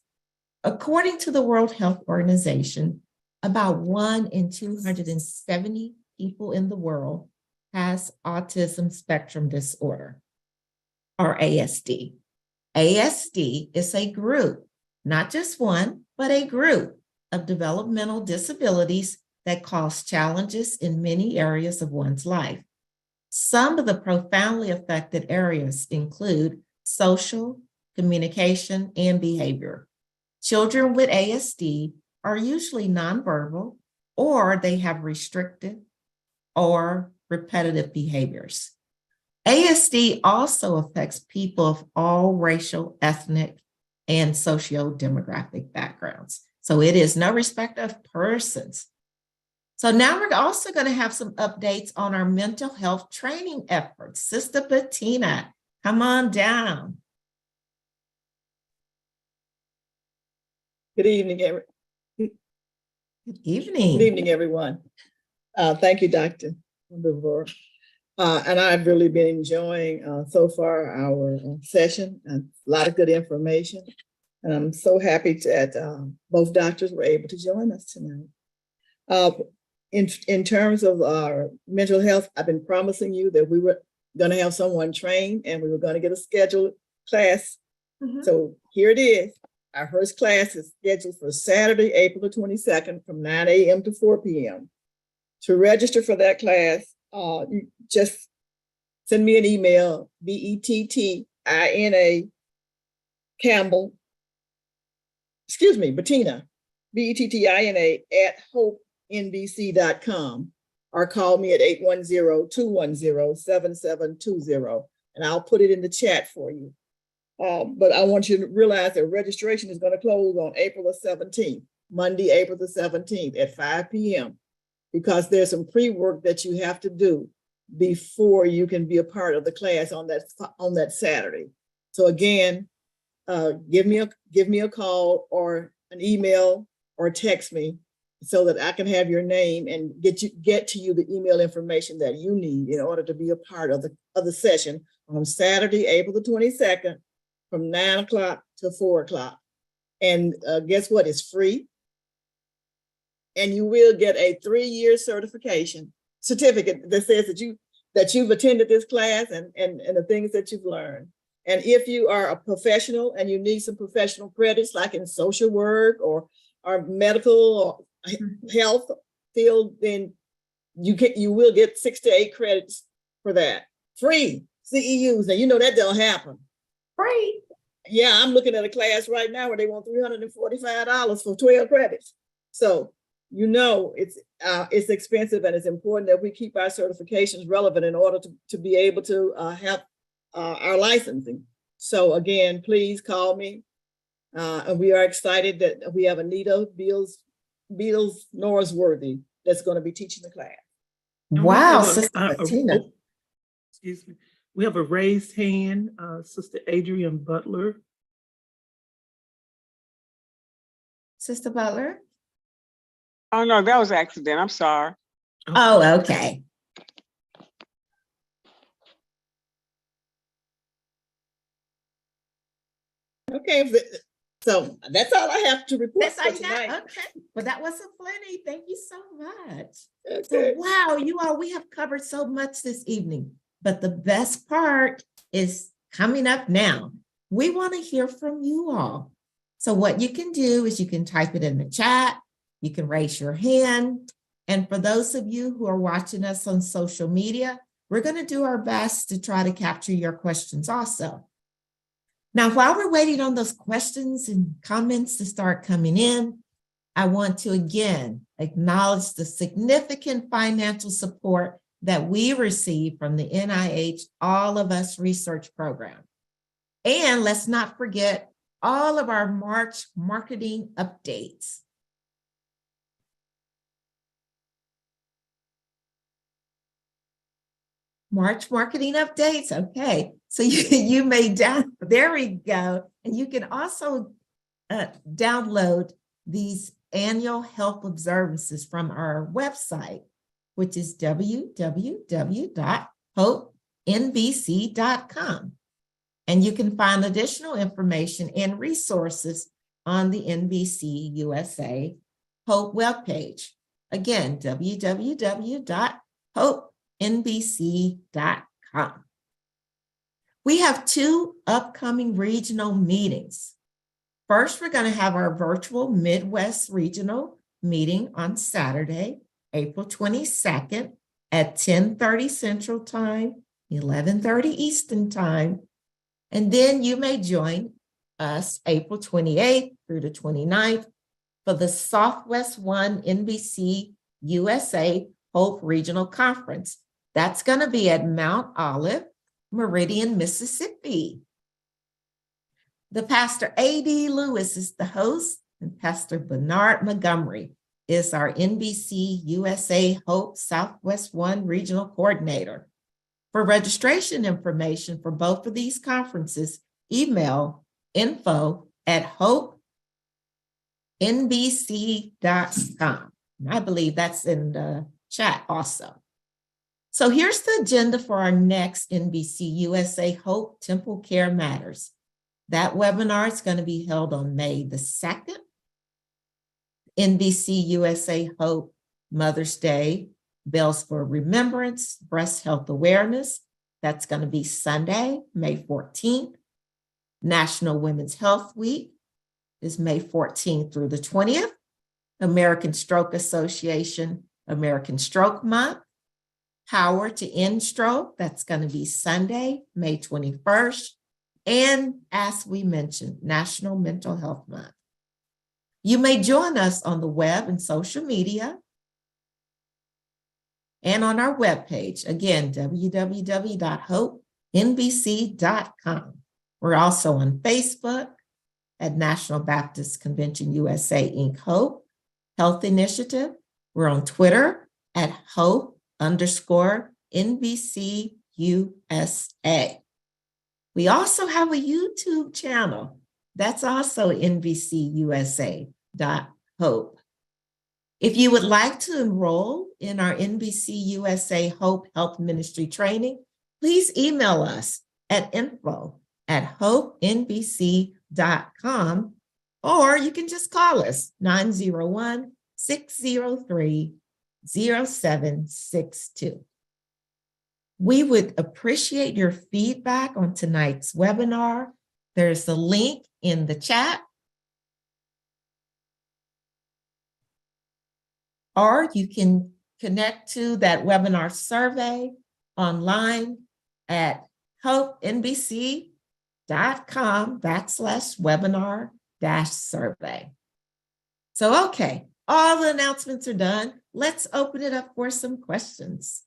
According to the World Health Organization, about 1 in 270 people in the world has autism spectrum disorder, or ASD. ASD is a group, not just one, but a group of developmental disabilities that cause challenges in many areas of one's life. Some of the profoundly affected areas include social, communication, and behavior. Children with ASD are usually nonverbal, or they have restricted or repetitive behaviors. ASD also affects people of all racial, ethnic, and socio-demographic backgrounds. So it is no respect of persons. So now we're also going to have some updates on our mental health training efforts. Sister Bettina, come on down. Good evening, Good good evening. evening, everyone. Thank you, Dr. Devorah. And I've really been enjoying so far our session, and a lot of good information. And I'm so happy that both doctors were able to join us tonight. In terms of our mental health, I've been promising you that we were going to have someone trained and we were going to get a scheduled class. So here it is. Our first class is scheduled for Saturday, April the 22nd from 9 a.m. to 4 p.m. To register for that class, you just send me an email, Bettina Campbell, Bettina, Bettina @hopenbc.com, or call me at 810-210-7720, and I'll put it in the chat for you. But I want you to realize that registration is going to close on April the 17th, Monday, April the 17th at 5 p.m. because there's some pre-work that you have to do before you can be a part of the class on that Saturday. So again, give me a call or an email or text me so that I can have your name and get to you the email information that you need in order to be a part of the session on Saturday, April the 22nd from 9 o'clock to 4 o'clock. And guess what? It's free. And you will get a 3-year certificate that says that you've attended this class and the things that you've learned. And if you are a professional and you need some professional credits, like in social work or medical or health field, then you will get 6 to 8 credits for that. Free CEUs. Now, you know that don't happen. Free. Yeah, I'm looking at a class right now where they want $345 for 12 credits. So, you know, it's expensive, and it's important that we keep our certifications relevant in order to be able to have our licensing. So again, please call me. And we are excited that we have Anita Beals Norsworthy that's going to be teaching the class. Wow, Sister Bettina. Excuse me. We have a raised hand, Sister Adrian Butler. Sister Butler? Oh, no, that was an accident. I'm sorry. Oh, okay. Okay, so that's all I have to report That's for all you tonight. got? Okay. Well, that wasn't plenty. Thank you so much. Okay. So, wow, you all, we have covered so much this evening, but the best part is coming up now. We want to hear from you all. So what you can do is you can type it in the chat, you can raise your hand. And for those of you who are watching us on social media, we're going to do our best to try to capture your questions also. Now, while we're waiting on those questions and comments to start coming in, I want to again acknowledge the significant financial support that we receive from the NIH All of Us research program. And let's not forget all of our March marketing updates. March marketing updates. Okay, so you may there we go. And you can also download these annual health observances from our website, which is www.hopenbc.com. And you can find additional information and resources on the NBCUSA HOPE webpage. Again, www.hopenbc.com. We have 2 upcoming regional meetings. First, we're going to have our virtual Midwest Regional meeting on Saturday, April 22nd at 10:30 Central Time, 11:30 Eastern Time. And then you may join us April 28th through the 29th for the Southwest 1 NBC USA HOPE Regional Conference. That's going to be at Mount Olive, Meridian, Mississippi. The Pastor A.D. Lewis is the host, and Pastor Bernard Montgomery is our NBC USA HOPE Southwest 1 Regional Coordinator. For registration information for both of these conferences, email info@hopenbc.com. NBC.com. I believe that's in the chat also. So here's the agenda for our next NBC USA Hope Temple Care Matters. That webinar is going to be held on May the 2nd. NBC USA Hope Mother's Day, Bells for Remembrance, Breast Health Awareness. That's going to be Sunday, May 14th. National Women's Health Week is May 14th through the 20th. American Stroke Association, American Stroke Month. Power to End Stroke, that's going to be Sunday, May 21st. And as we mentioned, National Mental Health Month. You may join us on the web and social media and on our webpage. Again, www.hopenbc.com. We're also on Facebook at National Baptist Convention USA Inc. Hope Health Initiative. We're on Twitter at Hope_NBC USA. We also have a YouTube channel. That's also NBCUSA.Hope. If you would like to enroll in our NBC USA Hope Health Ministry training, please email us at info@hopenbc.com, or you can just call us 901-603-0762. We would appreciate your feedback on tonight's webinar. There's a link in the chat, or you can connect to that webinar survey online at hopenbc.com/webinar-survey. So, okay, all the announcements are done. Let's open it up for some questions.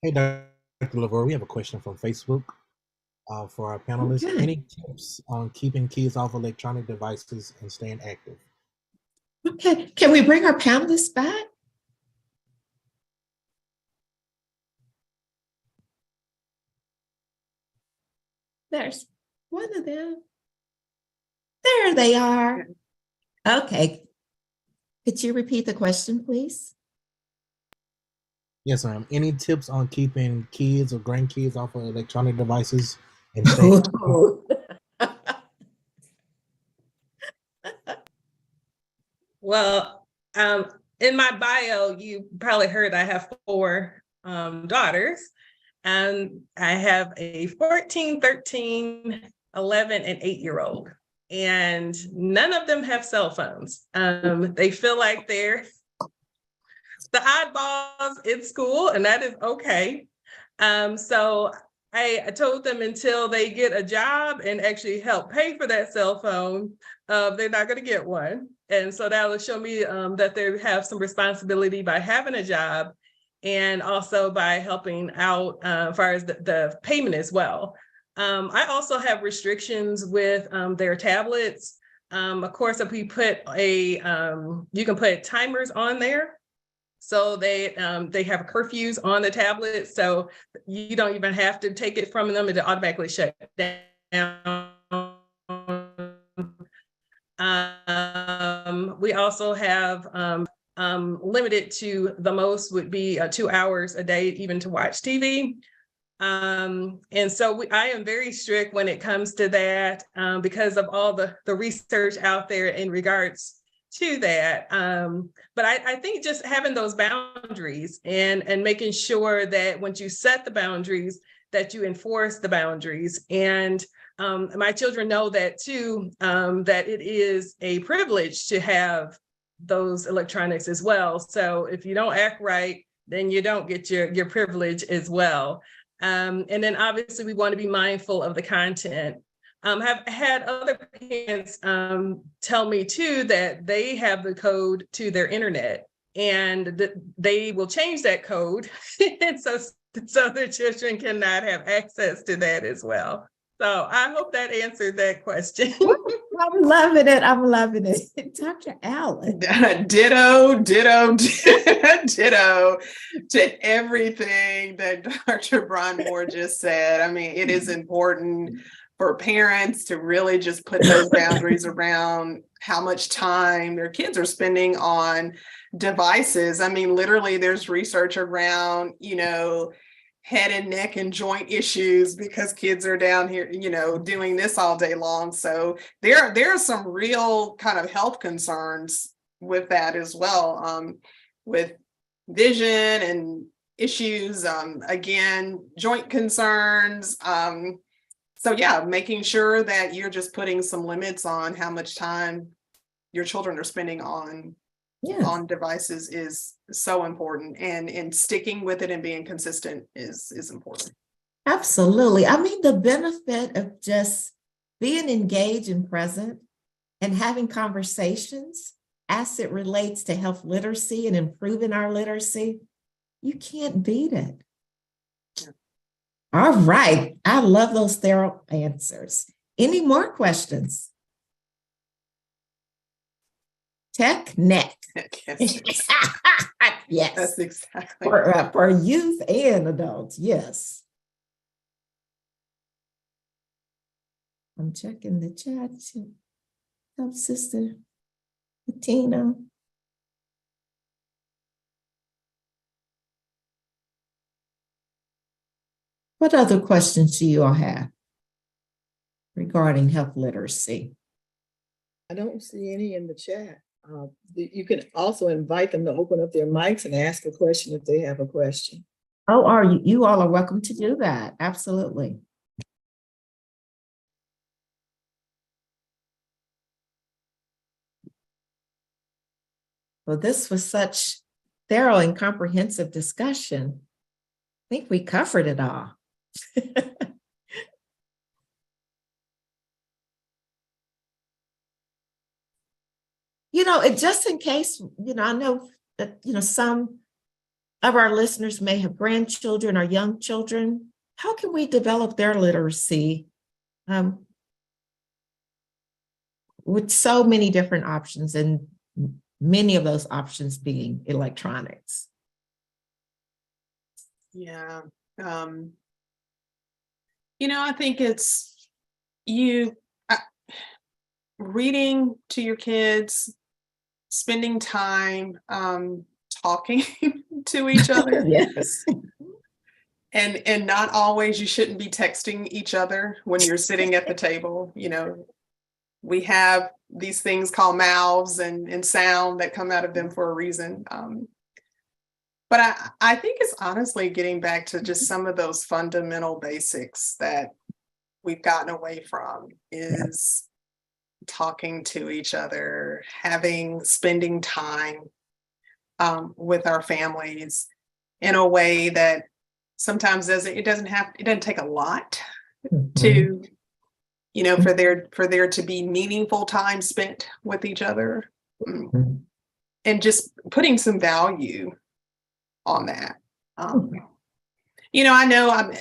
Hey, Dr. LaVore, we have a question from Facebook for our panelists. Okay. Any tips on keeping kids off electronic devices and staying active? Okay, can we bring our panelists back? There's one of them. There they are. Okay. Could you repeat the question, please? Yes, ma'am. Any tips on keeping kids or grandkids off of electronic devices and staying active? Well, in my bio, you probably heard I have 4 daughters, and I have a 14, 13, 11, and 8-year-old, and none of them have cell phones. They feel like they're the oddballs in school, and that is okay. So I told them until they get a job and actually help pay for that cell phone, they're not going to get one. And so that will show me that they have some responsibility by having a job, and also by helping out as far as the payment as well. I also have restrictions with their tablets. Of course, if we put you can put timers on there. So they have curfews on the tablet, so you don't even have to take it from them; it automatically shut down. We also have limited to the most would be 2 hours a day, even to watch TV. And so I am very strict when it comes to that because of all the research out there in regards to that. But I think just having those boundaries and making sure that once you set the boundaries, that you enforce the boundaries. And my children know that too, that it is a privilege to have those electronics as well. So if you don't act right, then you don't get your privilege as well. And then obviously we want to be mindful of the content. Have had other parents tell me too that they have the code to their internet, and that they will change that code, and so their children cannot have access to that as well. So I hope that answered that question. I'm loving it. I'm loving it. Dr. Allen. Ditto to everything that Dr. Bronmore just said. I mean, it is important for parents to really just put those boundaries around how much time their kids are spending on devices. I mean, literally there's research around, head and neck and joint issues because kids are down here, doing this all day long. So there are some real kind of health concerns with that as well, with vision and issues, again, joint concerns. So yeah, making sure that you're just putting some limits on how much time your children are spending on devices is so important, and sticking with it and being consistent is important. Absolutely. I mean, the benefit of just being engaged and present and having conversations as it relates to health literacy and improving our literacy, you can't beat it. All right. I love those thorough answers. Any more questions? Tech neck. Yes. Yes. That's exactly For youth and adults, yes. I'm checking the chat. Help Sister Tina. What other questions do you all have regarding health literacy? I don't see any in the chat. You can also invite them to open up their mics and ask a question if they have a question. Oh, you all are welcome to do that. Absolutely. Well, this was such thorough and comprehensive discussion. I think we covered it all. Just in case, I know that, some of our listeners may have grandchildren or young children. How can we develop their literacy with so many different options, and many of those options being electronics? Yeah. I think it's reading to your kids, spending time talking to each other. Yes. And not always, you shouldn't be texting each other when you're sitting at the table. We have these things called mouths and sound that come out of them for a reason. But I think it's honestly getting back to just some of those fundamental basics that we've gotten away from, is talking to each other, spending time with our families in a way that sometimes it doesn't take a lot to, for there to be meaningful time spent with each other, and just putting some value on that. I know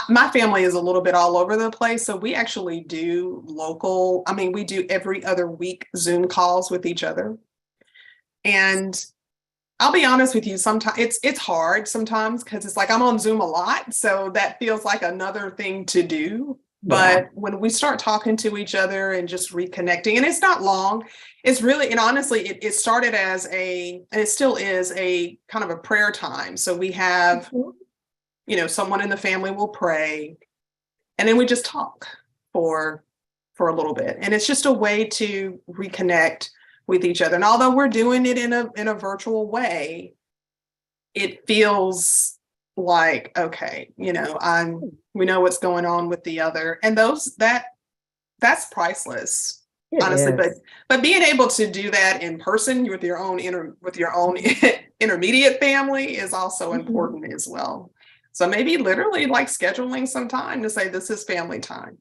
my family is a little bit all over the place, so we actually do we do every other week Zoom calls with each other. And I'll be honest with you, sometimes it's hard sometimes, because it's like I'm on Zoom a lot, so that feels like another thing to do. But when we start talking to each other and just reconnecting, and it's not long, it's really, and honestly, it started as and it still is a kind of a prayer time. So we have, someone in the family will pray, and then we just talk for a little bit. And it's just a way to reconnect with each other. And although we're doing it in a virtual way, it feels like, okay, we know what's going on with the other, and that's priceless, honestly. But being able to do that in person with your own intermediate family is also important as well. So maybe literally like scheduling some time to say, this is family time,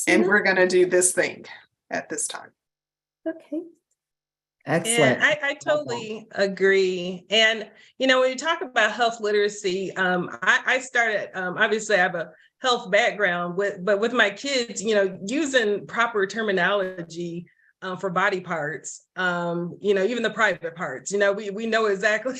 and we're going to do this thing at this time. Okay. Excellent. And I totally agree. And, when you talk about health literacy, I started, obviously I have a health background but with my kids, using proper terminology for body parts, even the private parts, we know exactly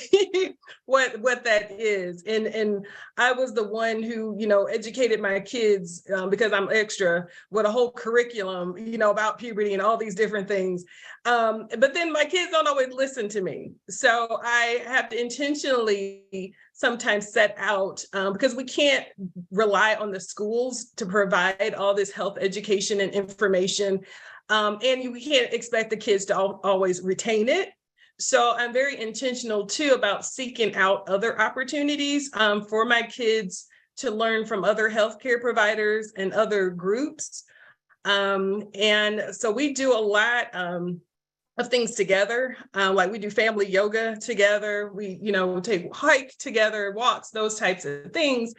what that is. And I was the one who, educated my kids because I'm extra with a whole curriculum, about puberty and all these different things. But then my kids don't always listen to me. So I have to intentionally sometimes set out because we can't rely on the schools to provide all this health education and information. And we can't expect the kids to always retain it. So I'm very intentional too about seeking out other opportunities for my kids to learn from other healthcare providers and other groups. And so we do a lot of things together. Like we do family yoga together. We, take hike together, walks, those types of things.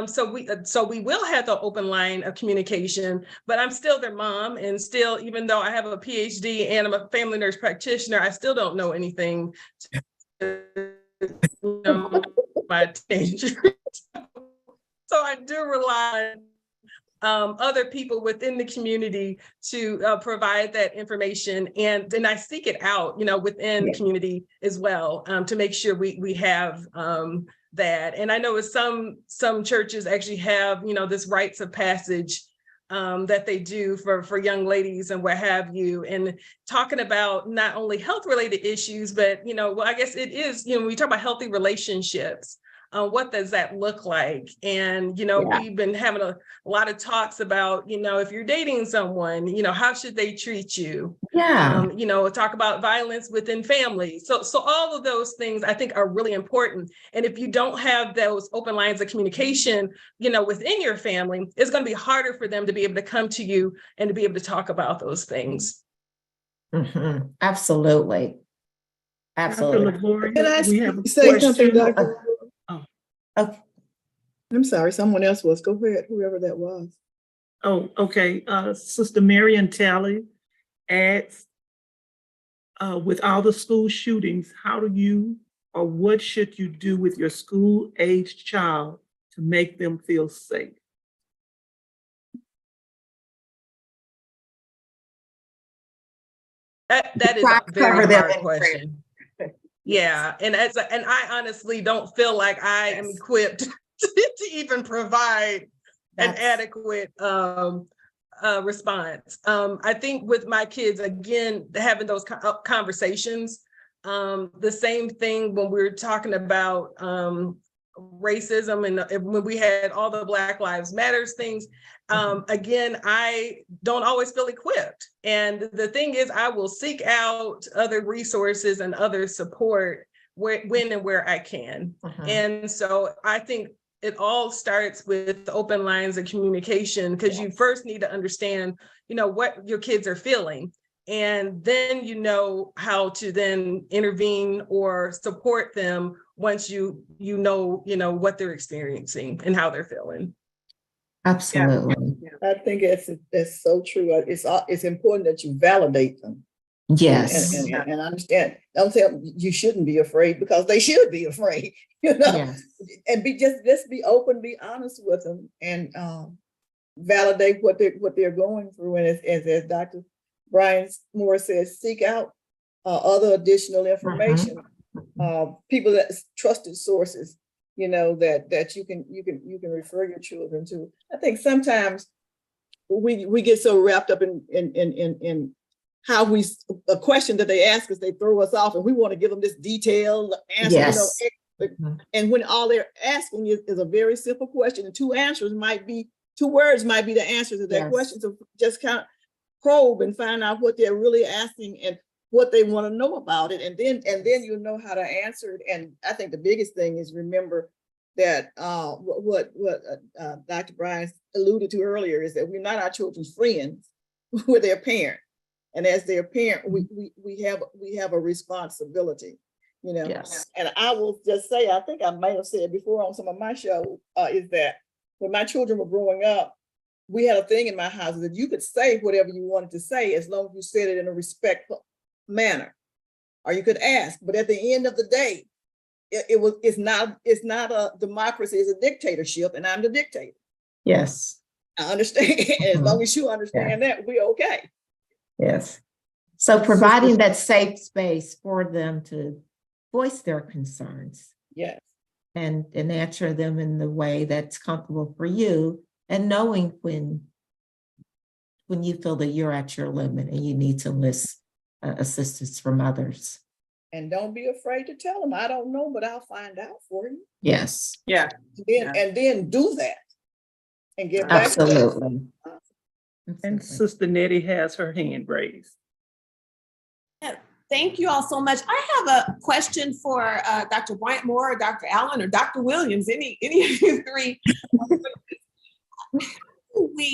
So we will have the open line of communication, but I'm still their mom, and still, even though I have a PhD and I'm a family nurse practitioner, I still don't know anything to, my teenagers. So I do rely on other people within the community to provide that information, and then I seek it out, within the community as well, to make sure we have that. And I know some churches actually have, this rites of passage that they do for young ladies and what have you, and talking about not only health related issues, but, I guess it is, when we talk about healthy relationships, what does that look like? And, we've been having a lot of talks about, if you're dating someone, how should they treat you? Yeah. Talk about violence within families. So all of those things I think are really important. And if you don't have those open lines of communication, within your family, it's going to be harder for them to be able to come to you and to be able to talk about those things. Mm-hmm. Absolutely. Absolutely. Can I We have a say something, question. Dr.? Okay. I'm sorry, someone else was. Go ahead, whoever that was. Oh, okay. Sister Marion Talley asks, with all the school shootings, how do you, or what should you do with your school-aged child to make them feel safe? That is a very hard question. Yeah, and I honestly don't feel like I am equipped to even provide an adequate response. I think with my kids, again, having those conversations, the same thing when we were talking about racism and when we had all the Black Lives Matters things, again, I don't always feel equipped. And the thing is, I will seek out other resources and other support when and where I can. And so I think it all starts with the open lines of communication, because you first need to understand, what your kids are feeling. And then how to then intervene or support them once you know what they're experiencing and how they're feeling. Absolutely. I think it's so true. It's important that you validate them. Yes. And understand. Don't tell them you shouldn't be afraid, because they should be afraid. Yes. And just be open, be honest with them, and validate what they're going through. And as Dr. Brian Moore says, seek out other additional information, people that trusted sources, that you can refer your children to. I think sometimes we get so wrapped up in how a question that they ask us, they throw us off, and we want to give them this detailed answer. Yes. And when all they're asking is a very simple question, and two words might be the answer to that question. So just kind of probe and find out what they're really asking and what they want to know about it, and then you know how to answer it. And I think the biggest thing is remember that what Dr. Brian alluded to earlier is that we're not our children's friends, we're their parent, and as their parent, we have a responsibility, Yes. And I will just say, I think I might have said before on some of my shows, is that when my children were growing up, we had a thing in my house that you could say whatever you wanted to say as long as you said it in a respectful manner, or you could ask. But at the end of the day, it's not a democracy, it's a dictatorship, and I'm the dictator. Yes. I understand. As long as you understand that, we're okay. Yes. So providing that safe space for them to voice their concerns Yes. and answer them in the way that's comfortable for you, and knowing when you feel that you're at your limit and you need to enlist assistance from others. And don't be afraid to tell them, I don't know, but I'll find out for you. Yes, Yeah. And then do that and get back. absolutely. And Sister Nettie has her hand raised. Thank you all so much. I have a question for Dr. Bryant Moore, or Dr. Allen, or Dr. Williams, any of you three.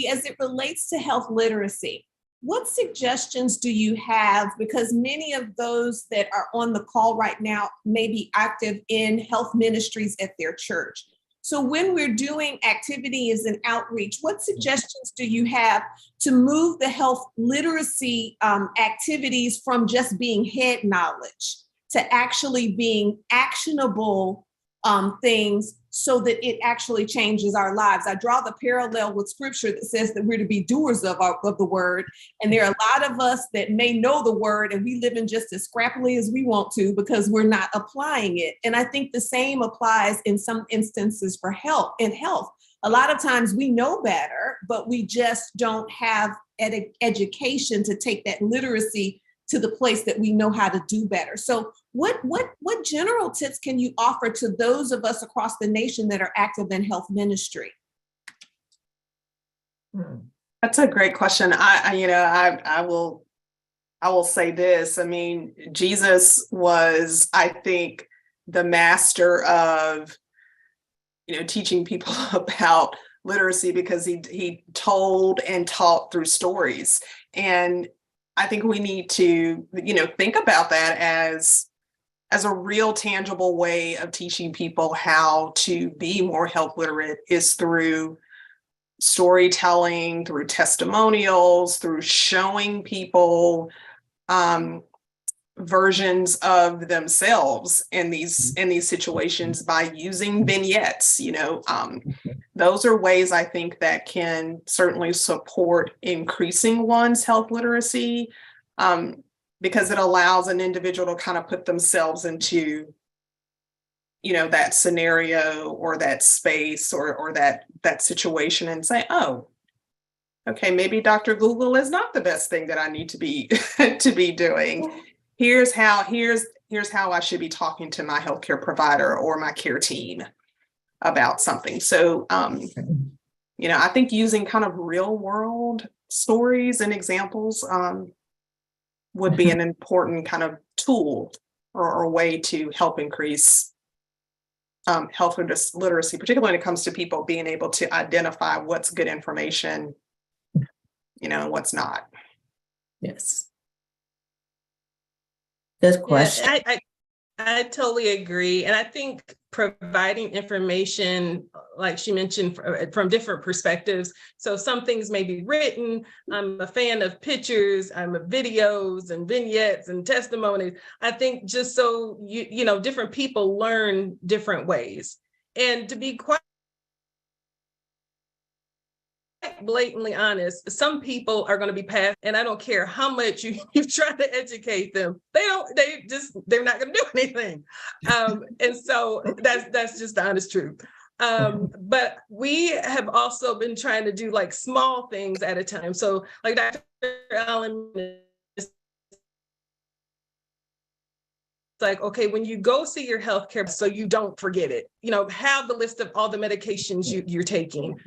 As it relates to health literacy, what suggestions do you have? Because many of those that are on the call right now may be active in health ministries at their church. So when we're doing activities and outreach, what suggestions do you have to move the health literacy activities from just being head knowledge to actually being actionable things, so that it actually changes our lives? I draw the parallel with scripture that says that we're to be doers of the word. And there are a lot of us that may know the word and we live in just as scrappily as we want to because we're not applying it. And I think the same applies in some instances for health. A lot of times we know better, but we just don't have education to take that literacy to the place that we know how to do better. So what general tips can you offer to those of us across the nation that are active in health ministry? That's a great question. I will say this. I mean, Jesus was, I think, the master of, teaching people about literacy, because he told and taught through stories. And I think we need to, think about that as a real tangible way of teaching people how to be more health literate, is through storytelling, through testimonials, through showing people versions of themselves in these situations by using vignettes. Those are ways I think that can certainly support increasing one's health literacy, because it allows an individual to kind of put themselves into, that scenario or that space or that situation and say, oh, okay, maybe Dr. Google is not the best thing that I need to be doing. Here's how I should be talking to my healthcare provider or my care team about something. So, I think using kind of real world stories and examples would be an important kind of tool or way to help increase health literacy, particularly when it comes to people being able to identify what's good information, and what's not. Yes. Good question. Yeah, I totally agree. And I think providing information, like she mentioned, from different perspectives. So some things may be written. I'm a fan of pictures, I'm a videos and vignettes and testimonies. I think just so different people learn different ways. And to be quite blatantly honest, some people are going to be passed, and I don't care how much you try to educate them, they're not going to do anything. And so that's just the honest truth. But we have also been trying to do like small things at a time. So like Dr. Allen, it's like, okay, when you go see your healthcare, so you don't forget it, have the list of all the medications you're taking.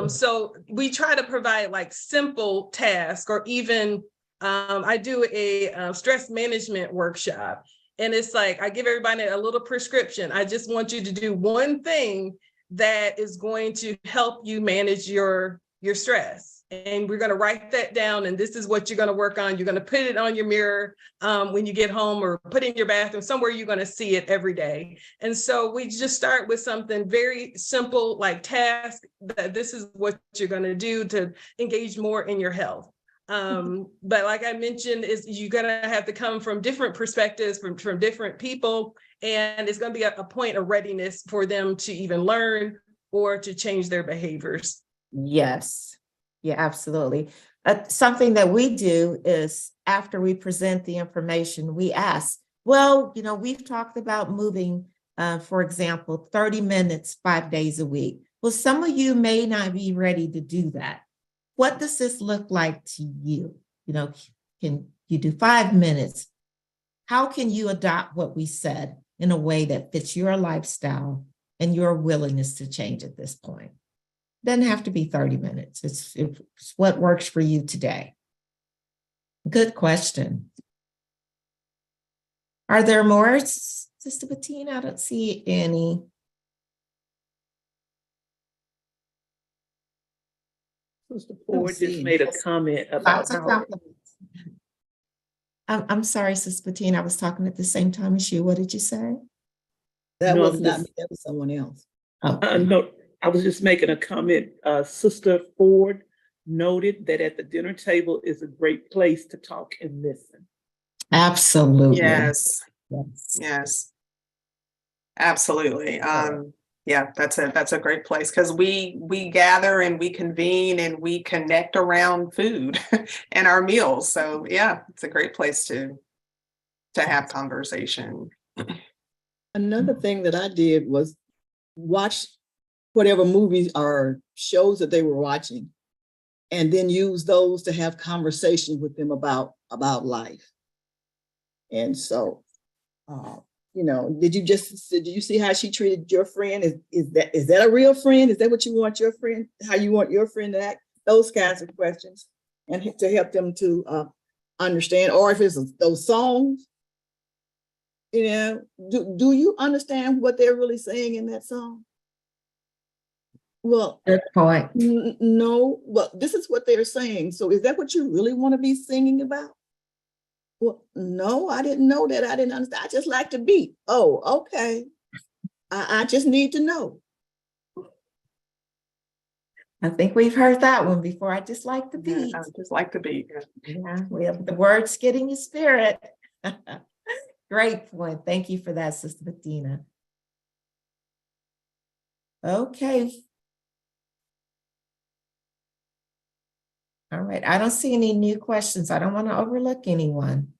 So we try to provide like simple tasks, or even I do a stress management workshop. And it's like, I give everybody a little prescription. I just want you to do one thing that is going to help you manage your stress. And we're going to write that down. And this is what you're going to work on. You're going to put it on your mirror when you get home, or put it in your bathroom, somewhere you're going to see it every day. And so we just start with something very simple, like task, that this is what you're going to do to engage more in your health. But like I mentioned, is you're going to have to come from different perspectives, from different people. And it's going to be a point of readiness for them to even learn or to change their behaviors. Yes. Yeah, absolutely. Something that we do is after we present the information, we ask, well, we've talked about moving, for example, 30 minutes, 5 days a week. Well, some of you may not be ready to do that. What does this look like to you? Can you do 5 minutes? How can you adopt what we said in a way that fits your lifestyle and your willingness to change at this point? Doesn't have to be 30 minutes. It's what works for you today. Good question. Are there more, Sister Bettina? I don't see any. Sister Ford just made a comment about Lots of how compliments. I'm sorry, Sister Bettina, I was talking at the same time as you. What did you say? That No, was I'm not just- me, that was someone else. Oh, no, I was just making a comment. Sister Ford noted that at the dinner table is a great place to talk and listen. absolutely. Yes, Yes. yes. Absolutely. Yeah, that's a great place because we gather and we convene and we connect around food and our meals. So yeah, it's a great place to have conversation. Another thing that I did was watch whatever movies or shows that they were watching, and then use those to have conversations with them about life. And so, did you see how she treated your friend? Is that a real friend? Is that what you want your friend? How you want your friend to act? Those kinds of questions, and to help them to understand. Or if it's those songs, do you understand what they're really saying in that song? Well, Good point. no. Well, this is what they're saying. So is that what you really want to be singing about? Well, no, I didn't know that. I didn't understand. I just like the beat. Oh, okay. I just need to know. I think we've heard that one before. I just like the beat. I just like the beat. Yeah, we have the words getting your spirit. Great point. Thank you for that, Sister Bettina. Okay. All right. I don't see any new questions. I don't want to overlook anyone.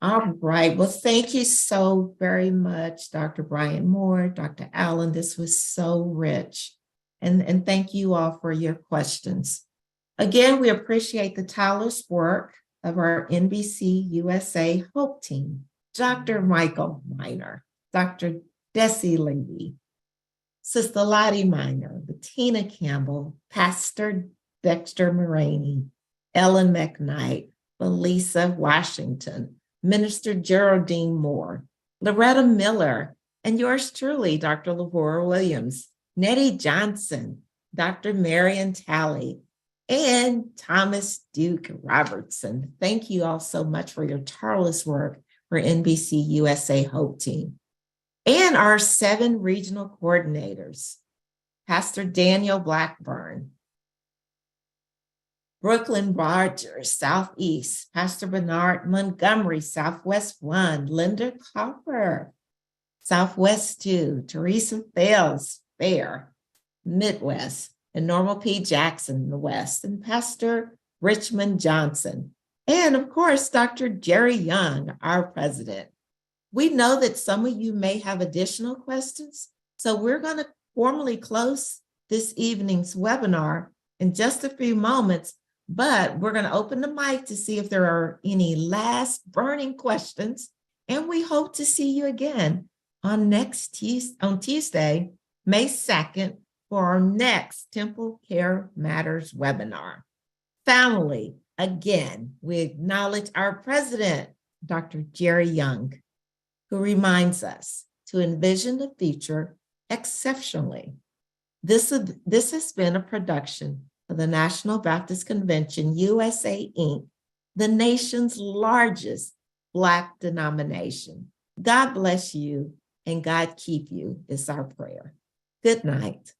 All right. Well, thank you so very much, Dr. Brian Moore, Dr. Allen. This was so rich. And thank you all for your questions. Again, we appreciate the tireless work of our NBC USA Hope team, Dr. Michael Miner, Dr. Desi Levy, Sister Lottie Miner, Bettina Campbell, Pastor Dexter Moraney, Ellen McKnight, Felisa Washington, Minister Geraldine Moore, Loretta Miller, and yours truly, Dr. Lavora Williams, Nettie Johnson, Dr. Marion Talley, and Thomas Duke Robertson. Thank you all so much for your tireless work for NBC USA Hope Team. And our 7 regional coordinators, Pastor Daniel Blackburn, Brooklyn Rogers, Southeast, Pastor Bernard Montgomery, Southwest 1, Linda Copper, Southwest 2, Teresa Fales, Fair, Midwest, and Normal P. Jackson in the West, and Pastor Richmond Johnson, and of course, Dr. Jerry Young, our president. We know that some of you may have additional questions, so we're going to formally close this evening's webinar in just a few moments, but we're going to open the mic to see if there are any last burning questions, and we hope to see you again on Tuesday, May 2nd, for our next TempleCare Matters webinar. Family, again, we acknowledge our president, Dr. Jerry Young, who reminds us to envision the future exceptionally. This has been a production of the National Baptist Convention, USA, Inc., the nation's largest Black denomination. God bless you and God keep you is our prayer. Good night.